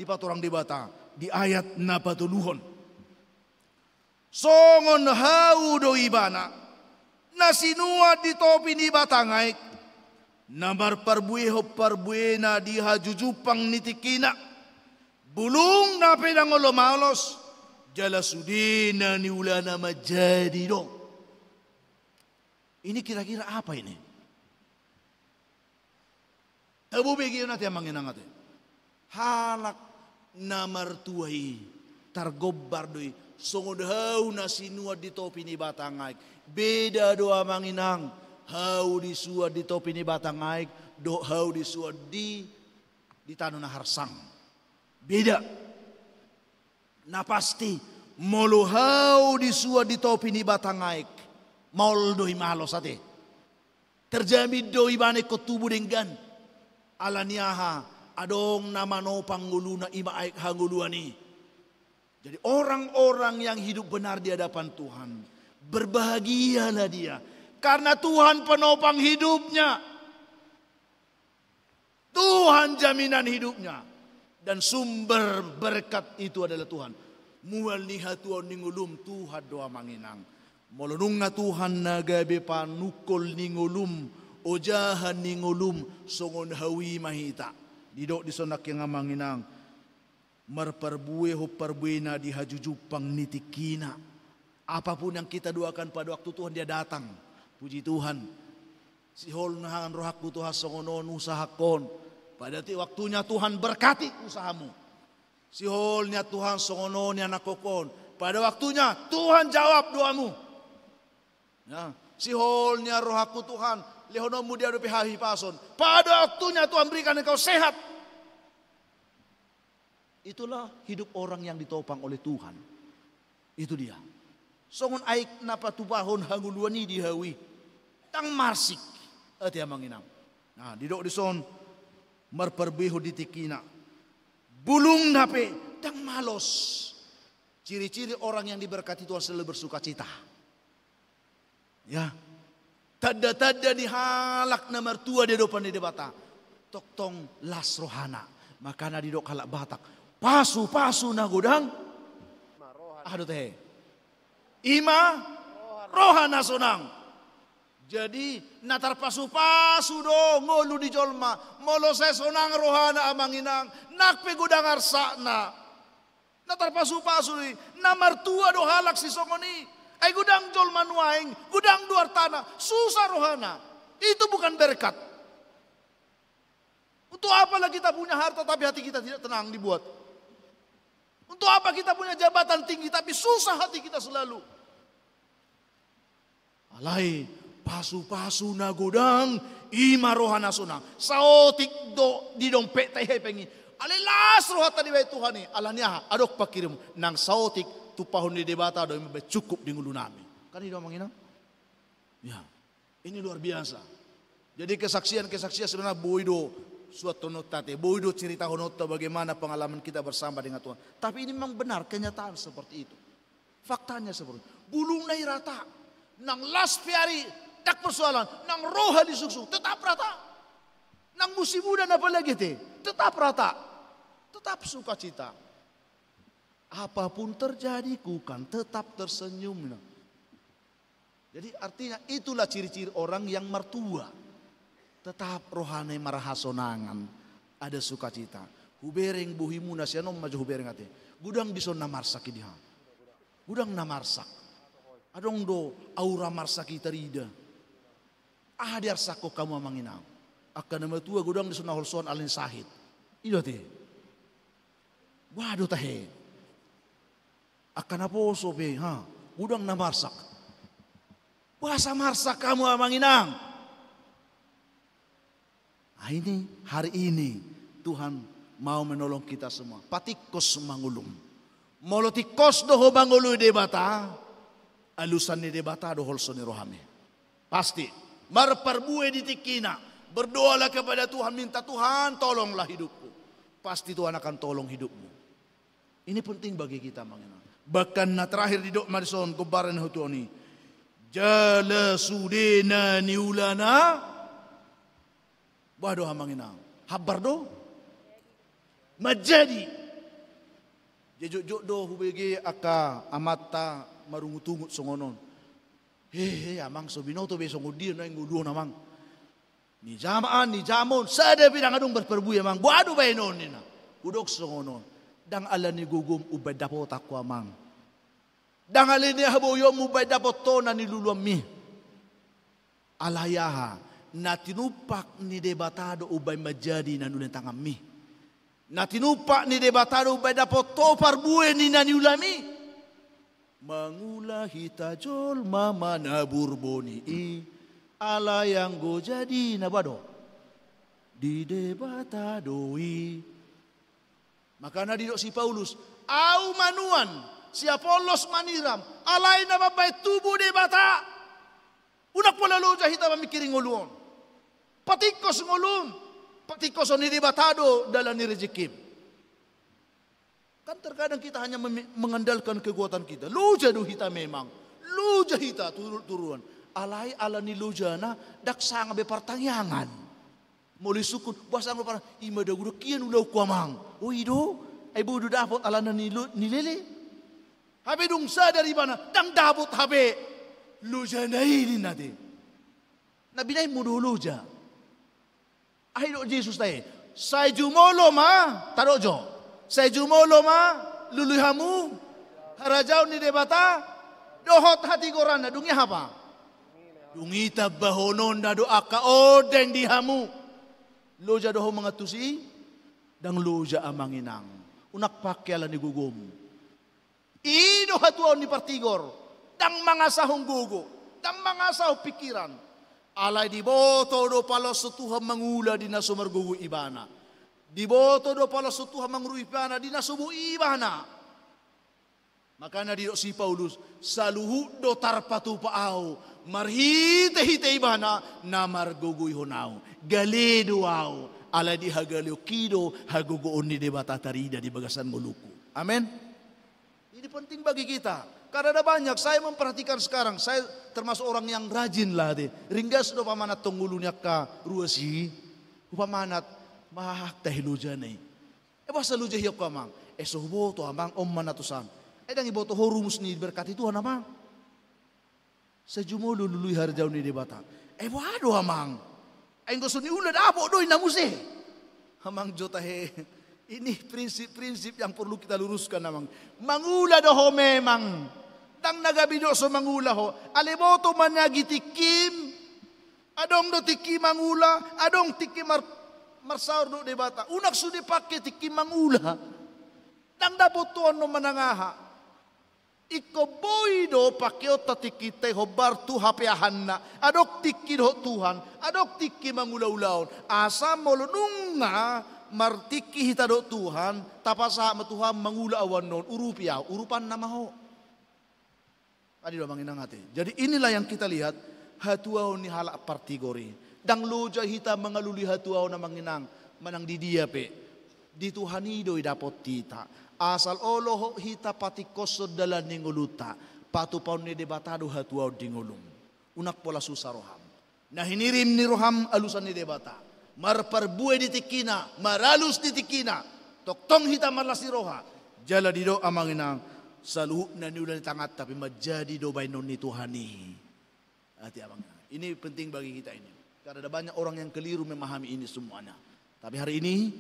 patorang dibata. Di ayat na patuluhon. Songon hau do ibana. Nasinua di topi ni batangay. Namar parbueho parbuena di hajujupang nitikina. Bulung na pinangolomalos. Jala sudina ni ulana majadi do. Ini kira-kira apa ini? Tabu bagi natin ang manginang natin. Halak na martuay, targobar doy, sungod hau na sinuad di topi ni batangay. Beda do ang manginang, hau di suad di topi ni batangay, do hau di suad di tanong na harsang. Beda. Na pasti, moluhaw di suad di topi ni batangay. Maul dohi malos ate. Terjamid dohi bane ko tubo denggan. Alaniaha adong namano panggulu na imaik hanguluani. Jadi orang-orang yang hidup benar di hadapan Tuhan. Berbahagialah dia. Karena Tuhan penopang hidupnya. Tuhan jaminan hidupnya. Dan sumber berkat itu adalah Tuhan. Mual nihatuan ningulum Tuhan doa manginang. Molonong nga Tuhan na gabi pa nukol ningulum ojahan ningulum songon hawi mahita. Didok di sonak yang amanginang marparbuwe ho parbuwe na di hajujupang nitikina. Apapun yang kita doakan pada waktu Tuhan dia datang. Puji Tuhan. Sihol nahan rohakku Tuhan songonon usahakon. Pada waktunya Tuhan berkati usahamu. Siholnya Tuhan songonon yang nakokon. Pada waktunya Tuhan jawab doamu. Ya, siholnya rohaku Tuhan, lehonomu dia ada pihahi pason. Pada waktunya Tuhan berikan engkau sehat. Itulah hidup orang yang ditopang oleh Tuhan. Itu dia. Songon aik napa tupahon hanguluani dihawi. Tang marsik. Ati amanginam. Nah, didok dison marperbeho ditikina. Bulung nape tang malos. Ciri-ciri orang yang diberkati Tuhan selalu bersuka cita. Ya. Tada-tada dihalak na mertua di depan di debata. Tok tong las rohana. Makana didok halak batak. Pasu-pasu na godang. Aduh teh. Ima rohana sonang. Jadi natar pasu-pasu do ngolu di jolma. Molo saya sonang rohana amanginang. Nakpe godang arsakna. Natar pasu-pasu ni. Namartua do halak si songoni. Ay gudang jolma nuaing. Gudang duar tanah. Susah rohana. Itu bukan berkat. Untuk apalah kita punya harta tapi hati kita tidak tenang dibuat. Untuk apa kita punya jabatan tinggi tapi susah hati kita selalu. Alai pasu-pasu na godang ima rohana sunang. Saotik do di dompet teh pengi. Alai las rohata di Tuhan ni. Alanya adok pakirim nang saotik tu pahun di debata do cukup di ngulu nami. Kan itu omongin. Ya. Ini luar biasa. Jadi kesaksian-kesaksian sebenarnya boido suatu notate, boido cerita honota bagaimana pengalaman kita bersama dengan Tuhan. Tapi ini memang benar kenyataan seperti itu. Faktanya seperti itu. Bulung nai rata, nang las piari, dak persoalan, nang roha disuksu, tetap rata. Nang musim muda apa lagi teh, tetap rata, tetap sukacita. Apapun terjadi, ku kan tetap tersenyum. Jadi artinya itulah ciri-ciri orang yang mertua. Tetap rohani marahasonangan. Ada sukacita. Hubereng buhimu nasianom maju hubereng ate. Gudang dison namarsak dia. Gudang namarsak. Adong do aura marsaki terida. Diar sako kamu amanginam. Akan nama tua gudang dison naholson alin sahid. Ido te. Waduh tahe. Akan apa sobe ha. Gudang namarsak. Bahasa marsak kamu amanginam. Nah ini hari ini Tuhan mau menolong kita semua. Patikos mangulum. Molotikos doho bangulu debata. Alusan ni debata dohol soni rohame. Pasti. Marparbue ditikina. Berdoalah kepada Tuhan. Minta Tuhan tolonglah hidupku. Pasti Tuhan akan tolong hidupmu. Ini penting bagi kita mengenal. Bahkan na terakhir di dok marison kubaran hutoni. Jala sudena niulana. Waduh hamanginang. Habar do. Majadi. Jejuk do hubege aka amata marungutungut songonon. Hehe amang sobino to besong udir na nguduh namang. Ni jamaan ni jamon sada bidang adung berperbu amang. Waduh bainon nina. Udok songonon. Dang ala ni gugum ubay dapot aku amang. Dang ala ni haboyom ubay dapot to na niluluam mi. Alayaha. Na tinupak ni debatado ubay majadi na nulen tangami. Na tinupak ni debatado ubay dapat topar buwe ni naniulami. Mangula hitajol mama naburboni ala yang go jadi nabado di debatadoi. Maka na didok si Paulus au manuan si Apolos maniram alay na mabay tubuh debata. Unak pala lo jahita mamikiring uluon. Patikos ngulum. Patikos ni dibatado dalam ni rezekim. Kan terkadang kita hanya mengandalkan kekuatan kita. Luja do hita memang. Luja hita turuan. Alai ala ni luja na daksang be pertanyaan. Muli sukun basang para imada gudo kian ulau kuamang. Oh ido ai bodo dapot ala na ni lele. Habe dung sa dari mana? Dang dapot habe. Luja na ini nade. Nabi nai mudo luja. Ayo Yesus tayo. Say jumolo ma tarojo. Say jumolo ma luluhamu harajaw ni debata dohot hati korana dungi apa? Dungi tabahonon na doa ka odeng dihamu. Loja doho mangatusi dang loja amanginang. Unak pakyala ni gugum. Ido hatuan ni partigor dang mangasahong gugo, dang mangasahong pikiran. Alay di boto do palos Tuhan mangula di nasumargugu ibana. Diboto do pala sutuha mangrupana dinasubu ibana. Makana di si Paulus saluhu do tarpatu paau marhite-hite ibana namar gugui honau galedo au ala di hagalio kido hagugoon ni debata tarida di bagasan muluku. Amin. Ini penting bagi kita. Karena ada banyak, saya memperhatikan sekarang, saya termasuk orang yang rajin lah deh. Ringgas do pamanat tunggulunya ka ruasi, pamanat mah teh lujane. Bahasa lujah yok kamang. Sohbo to amang om manatusan. Dang iboto horumus ni berkati Tuhan amang. Sejumolo lului harjau ni debata. Waduh amang. Engko suni ulad apo doi namuse. Amang jotahe. Ini prinsip-prinsip yang perlu kita luruskan amang. Mangula doho memang. Dang nagabido so mangula ho. Aleboto managi tikim. Adong do tiki mangula. Adong tiki marsaur do debata. Unak sudi pakai tiki mangula. Dang dapotuan no manangaha. Iko boy do pakai otak tiki te ho bartu hapeahanna. Adok tiki do Tuhan. Adok tiki mangula-ulaon. Asa molo nunga. Martiki hita do Tuhan, tapasa ma Tuhan mangula awan non urupiaw, urupan nama ho. Adi do manginang hati. Jadi inilah yang kita lihat hatuaw ni halak partigori. Dang loja hita mangaluli hatuaw na manginang manang di dia pe. Di Tuhan ido idapot kita. Asal oloh hita patikos dalan ninguluta. Patupaw ni debatado hatuaw dingulung. Unak pola susah roham. Nah hinirim ni roham alusan ni debata. Marparbuay di tikina, maralus di tikina, toktong hita marlas di roha. Jala di do amanginang saluh na niulan tangat tapi menjadi do bainon ni Tuhani. Hati abang. Ini penting bagi kita ini. Karena ada banyak orang yang keliru memahami ini semuanya. Tapi hari ini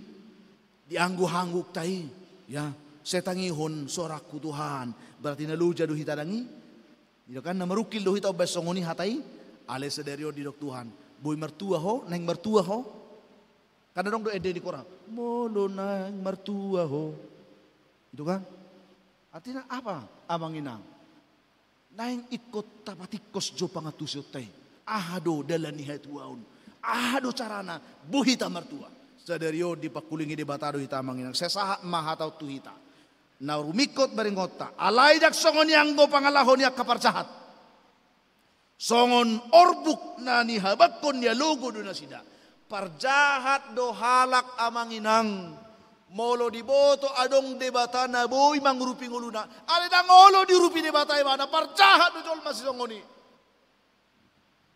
dianggu-angguk tai, ya, setangihon soraku Tuhan. Berarti naluja do hita dangi. Itu kan namarukil do hita besongoni hatai, ale sederio di dok Tuhan. Boy mertua ho, neng mertua ho. Karena dong do ede di Quran. Molo nang mertua ho. Itu kan? Artinya apa? Amanginang. Nang ikut tapatikos jo pangatusyo tay. Ahado dalani hatuaun. Ahado carana buhita mertua. Sadario di pakulingi di batado hita amanginang. Sesahat mahatau tu hita. Na rumikot baringota. Alay jak songon yang go pangalahon yak kaparcahat. Songon orbuk na ni habakon ya logo do na sida. Parjahat do halak amanginang. Molo di boto adong debata na boy mangrupi nguluna. Ale dang olo di rupi debata mana parjahat do jol masih songoni.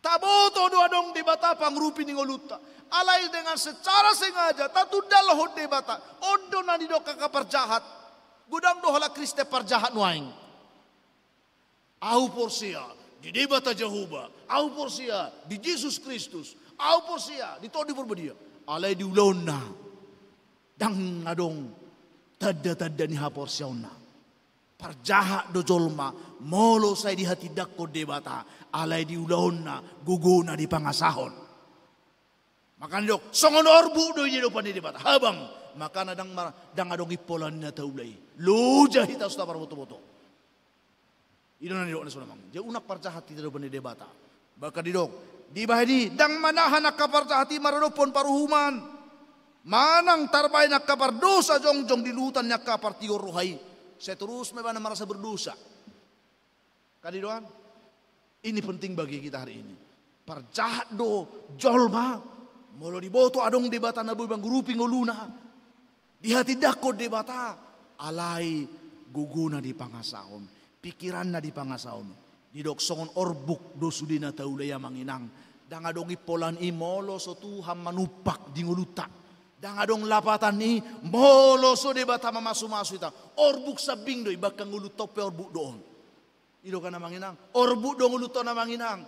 Taboto do adong debata pangrupi ni nguluta. Alay dengan secara sengaja tatudal ho debata. Ondo na di do kakaparjahat. Gudang do halak Kriste parjahat nuaing. Au porsia di debata Jehovah. Au porsia di Yesus Kristus. Au porsia di todi berbedia. Alay di ulona. Dang adong tada-tada ni haporsiauna. Parjahat do jolma. Molo say di hati dakko debata. Alay di ulona. Guguna di pangasahon. Makan dok. Songon orbu do iya dopan di debata. Habang. Makan dang adong ipolan na taulay. Luja hita sudah parboto-boto. Ito na nidok na sunamang. Jadi unak parjahat tidak dopan di debata. Baka didok. Di bahadi dang manahan nakaparjahati maradopon paruhuman. Manang tarbay nakapardosa jongjong di lutan nakapartiyor ruhay. Saya terus memang merasa berdosa. Kadidoan. Ini penting bagi kita hari ini. Parjahat do jolma. Molo diboto adong debata nabu bang grupi ngoluna. Di hati dako debata. Alay guguna di pangasahon. Pikiran na di pangasahon. Didok songon orbuk do sudina taulaya manginang. Dang adong ipolan i molo so Tuhan manupak di ngulutak. Dang adong lapatan i molo so debata mamasu-masu ita. Orbuk sabing do ibakang ngulut tope orbuk doon. Ido ka na manginang. Orbuk do nguluto na manginang.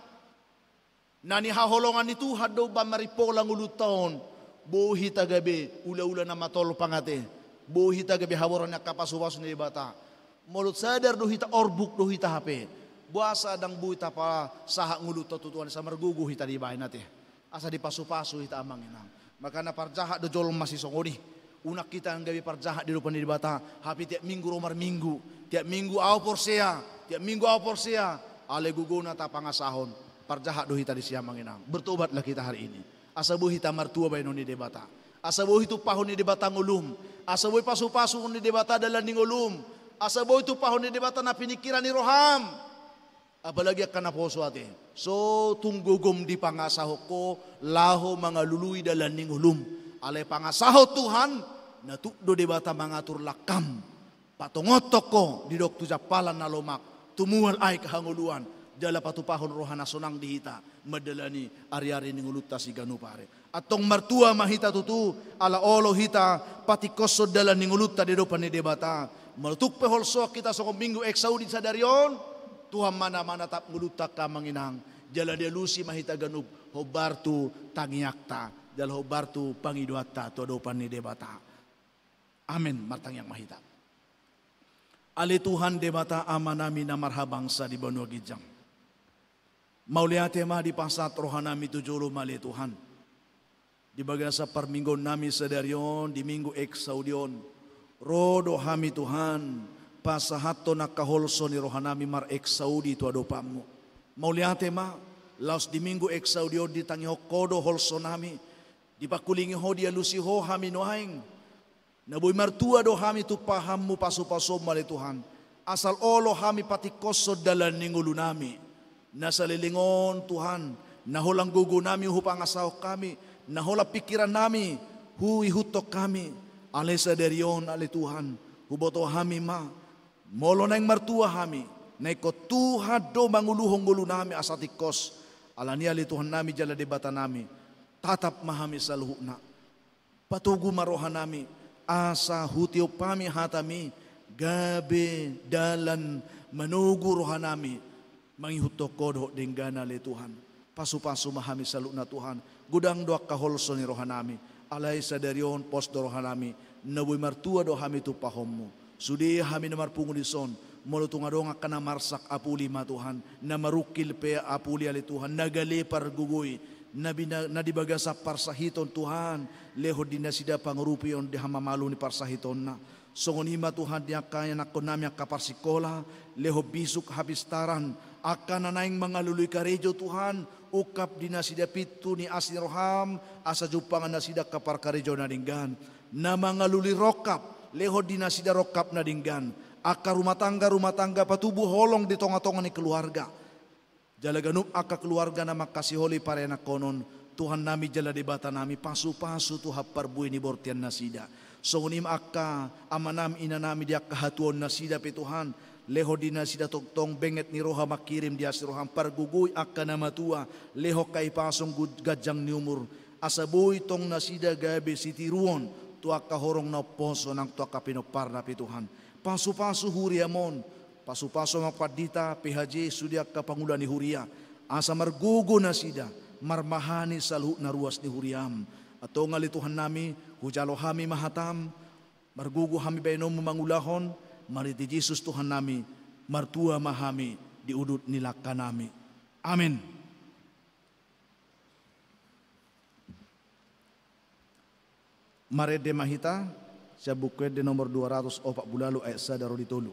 Nani haholongan ni Tuhan do ba maripola nguluton. Bohi tagabe ula-ula na matolo pangate. Bohi tagabe hawaran na kapasuwas ni debata. Mulut sadar do hita orbuk do hita hape. Buasa dang buita pa sahak ngulut tutuan sa margugu hita di bahay natin. Asa di pasu-pasu hita amang inang. Maka na parjahat do jolong masih songoni. Unak kita ang gabi parjahat di lupan di bata. Hapi tiap minggu romar minggu. Tiap minggu aw porsia. Tiap minggu aw porsia. Ale guguna ta pangasahon. Parjahat do hita di siya manginang. Bertobatlah kita hari ini. Asa bu hita martua bay noni debata. Asaboy itu pahon ni debata ngulum. Asaboy pasu-pasu ni debata dalan ni ngulum. Asaboy itu pahon ni debata na pinikiran ni roham. Apalagi akan naposo ate. So tunggugom di pangasaho ko laho mga luluy dalan ni ngulum. Alay pangasaho Tuhan natukdo debata mangatur lakam. Patungotok ko di doktu japalan na lomak. Tumual ay kahanguluan. Dala patupahon rohana sonang dihita. Madalani ari-ari ni nguluta si ganu pare. Atong martua mahita tutu. Ala olo hita pati kosod dalan ni nguluta di depan ni debata. Malutuk peholso kita sokong minggu eksaudi sa darion. Tuhan mana-mana tap nguluta ka manginang. Jala dia lusi mahita ganub. Hobartu tangiakta. Jala hobartu pangiduata tu depan ni debata. Amin martang yang mahita. Ali Tuhan debata amanami na marhabangsa di Banua Gijang. Mauliate mah di pasat rohanami tujulo mali Tuhan. Di bagian sa parminggon nami sadarion di minggu eksaudion. Rodo hami Tuhan pasahato nakaholso ni rohanami mar eksaudi tu adopamu. Mauliate mah laos di minggu eksaudion di tangi hokodo holso nami. Di pakulingi ho dia lusi ho hami noaing. Naboy martua do hami tu pahammu pasu-pasu mali Tuhan. Asal olo hami pati koso dalan ningulu nami. Nasa lilingon Tuhan, naholang gugo nami hupangasaw kami, nahola pikiran nami, huihutok kami, alesa derion ale Tuhan, huboto hami ma, molo na yung martua hami, na iko Tuhan do manguluhong gulo nami asatikos, alani ale Tuhan nami jala debata nami, tatap mahami sa luhuna, patugu marohan nami, asa hutio pami hatami, gabi dalan manugu rohan nami, mangihutok kodo denggana le Tuhan. Pasu-pasu mahami saluk na Tuhan. Gudang doa kaholso ni rohanami. Alay sa darion pos do rohanami. Naboy martua do hami tu pahommo. Sudi hami na marpungulison. Molo tungadong akan na marsak apuli ma Tuhan. Na marukil pe apuli ali Tuhan. Nagalepar gugoy. Na dibaga sa parsahiton Tuhan. Leho dinasida pangurupion di hamamalu ni parsahiton na. Songonima Tuhan dia kaya nakonami akaparsikola. Leho bisuk habistaran. Akan nanaing mga luluy karejo Tuhan, ukap di nasida pitu ni asin roham, asa jupangan nasida kapar karejo nadinggan. Na mga luluy rokap, leho di nasida rokap nadinggan. Aka rumah tangga patubu holong di tonga-tonga ni keluarga. Jala ganup aka keluarga na makasih holi para anak konon. Tuhan nami jala debata nami pasu-pasu tuha parbuy ni bortian nasida. Songunim aka amanam ina nami dia kahatuan nasida pe Tuhan. Leho dina sida togtong benget ni roha makirim dia si roham pargugoy akka na matua. Leho kay pasong gajang ni umur. Asaboy tong nasida gabi si tiruon. Tua kahorong na poso ng tua kapinopar na pituhan. Pasu-pasu huriamon. Pasu-pasu mapadita PHJ sudia kapangulan ni huria. Asa margugo na sida. Marmahani sa luhut na ruas ni huriam. Ato nga lituhan nami. Hujalo hami mahatam. Margugo hami bayano mangulahon. Mariti Jesus Tuhan nami, martua mahami, diudut nilaka nami. Amin. Marede mahita, sa bukwede nomor 240 ayat 1 daro ditulu.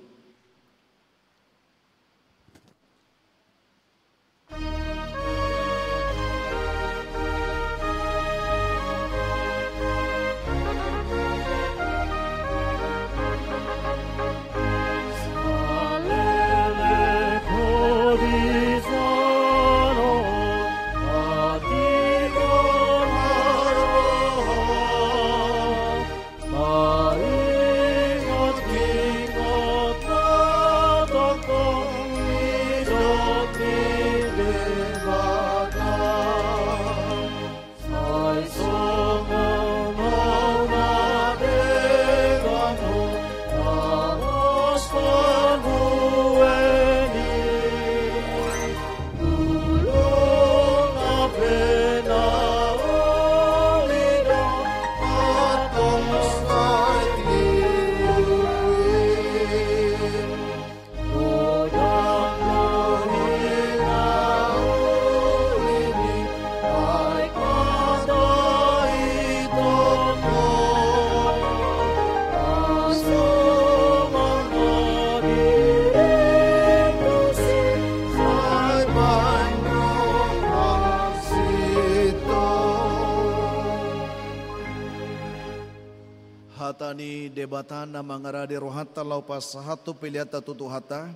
hatani debatana mangarade rohata laupas sahatu piliata tutu hata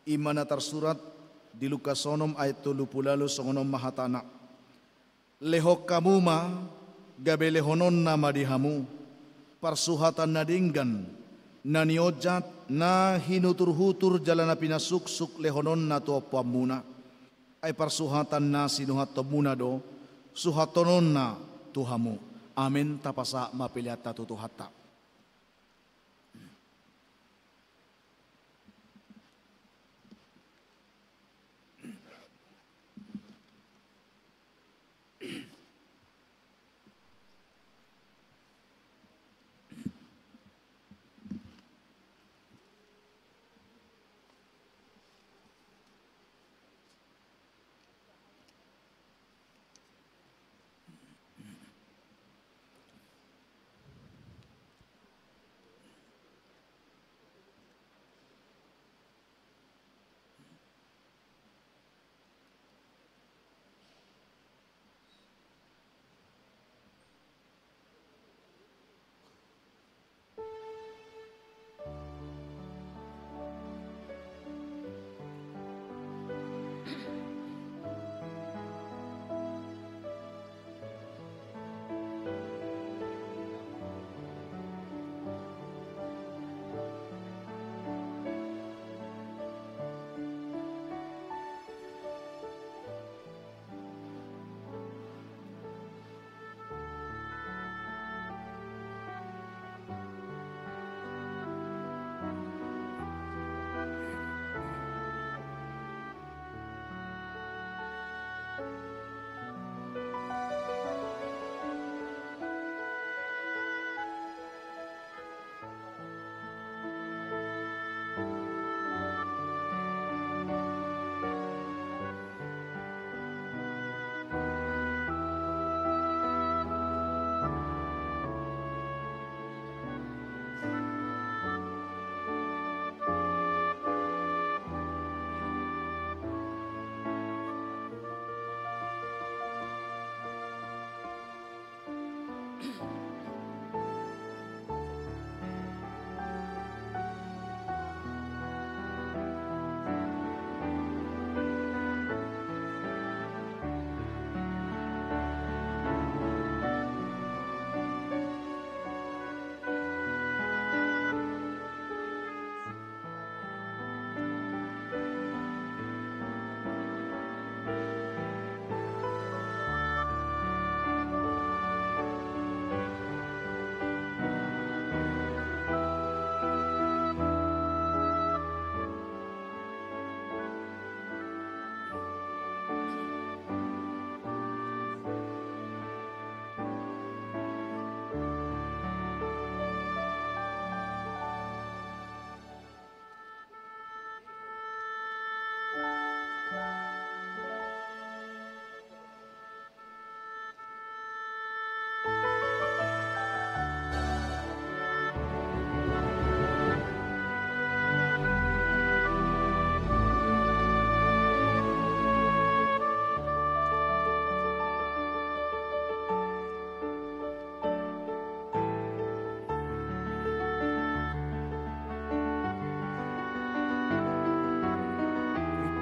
imana tersurat di Lukas sonom ayat 30 songonom mahatana lehok kamuma gabe lehonon nama dihamu parsuhatan nadinggan naniojat na hinutur-hutur jalana pinasuksuk lehonon na tuapamuna ay parsuhatan na sinuhat tomuna do suhatonon na tuhamu. Amin tapasa mapiliata tutuhata.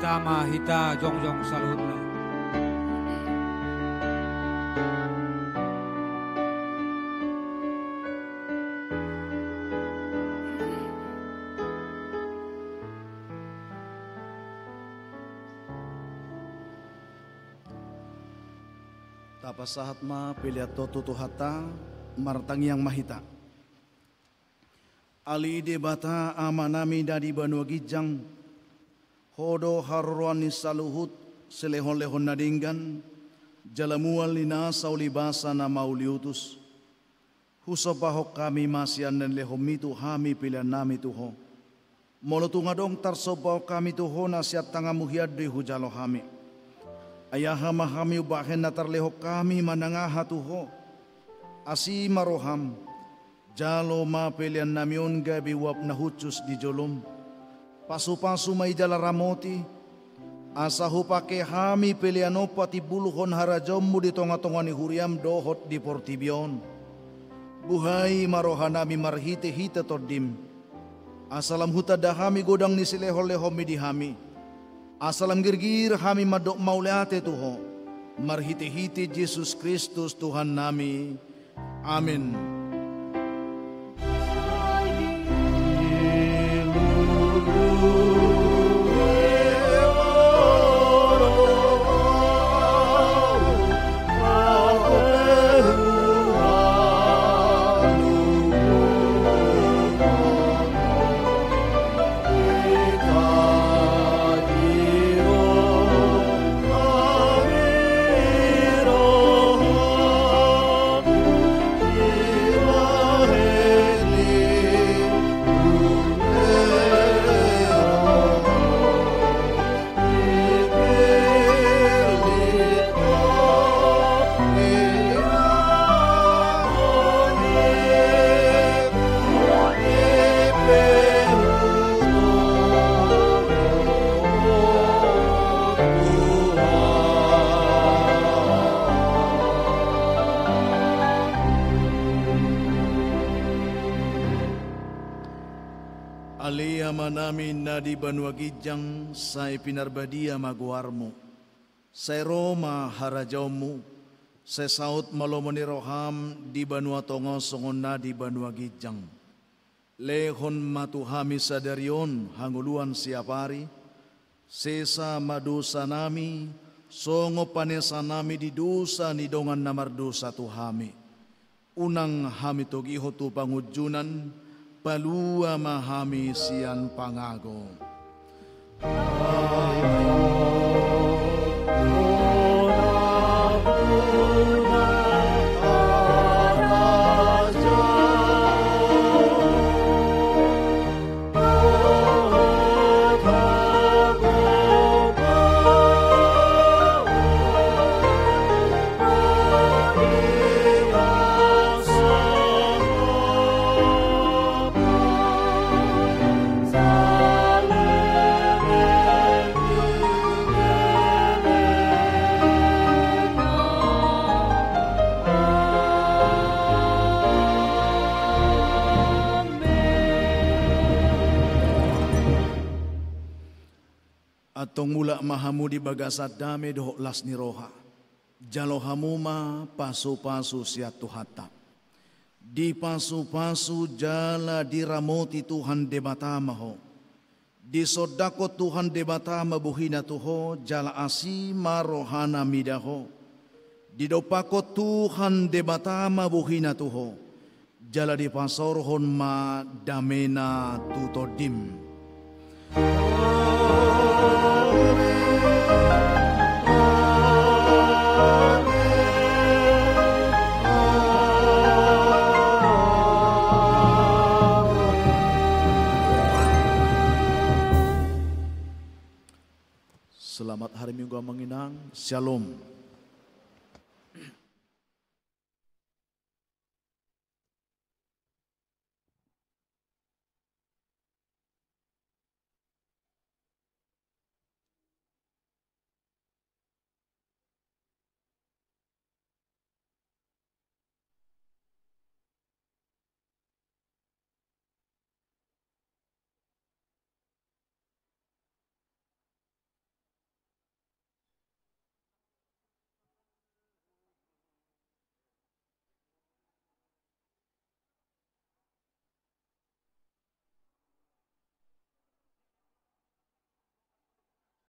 Tama hita jongjong saluhutna. Tapasahat ma piliato tutuhata martang yang mahita. Ali debata amanami dari banua gijang hodo harwani saluhut selehon-lehon nadinggan jalamual lina saulibasa na mauliutus husopahok kami masian dan lehomitu hami pilihan nami tuho molotungadong tarsopahok kami tuho nasiat tangamu hiad di hujalo hami ayahama hami ubahen na tarlehok kami manangaha tuho asi maroham jalo ma pilihan namion gabi wap na hucus di jolom pasu-pasu may jala ramoti asahu pake hami piliano pati buluhon harajom mo di tonga-tonga ni huriam dohot di portibion Buhay marohanami marhite-hite tordim. Asalam huta dahami godang ni sileho-leho midihami. Asalam girgir hami madok mauleate tuho. Marhite-hite Yesus Kristus Tuhan nami. Amin. Alia manamin na di banwagijang sa ipinarbadia maguarmo. Sa Roma harajawmu, sa saut malomoni roham di banwa tongo songon na di banwagijang. Lehon matuhami sadarion hanguluan siapari, sesa madusa nami, songo panesa nami di dosa ni dongan namardosa tuhami. Unang hami togiho tu pangujunan, palua mahami sian pangago. Atong mula mahamu di bagasat dame doh las ni roha. Jalo hamuma pasu-pasu siat tuhata. Di pasu-pasu jala diramoti Tuhan debatama ho. Di sodako Tuhan debatama buhina tuho jala asima rohana midaho. Di dopako Tuhan debatama buhina tuho jala di pasorhon ma damena tutodim. Selamat hari Minggu menginang. Shalom.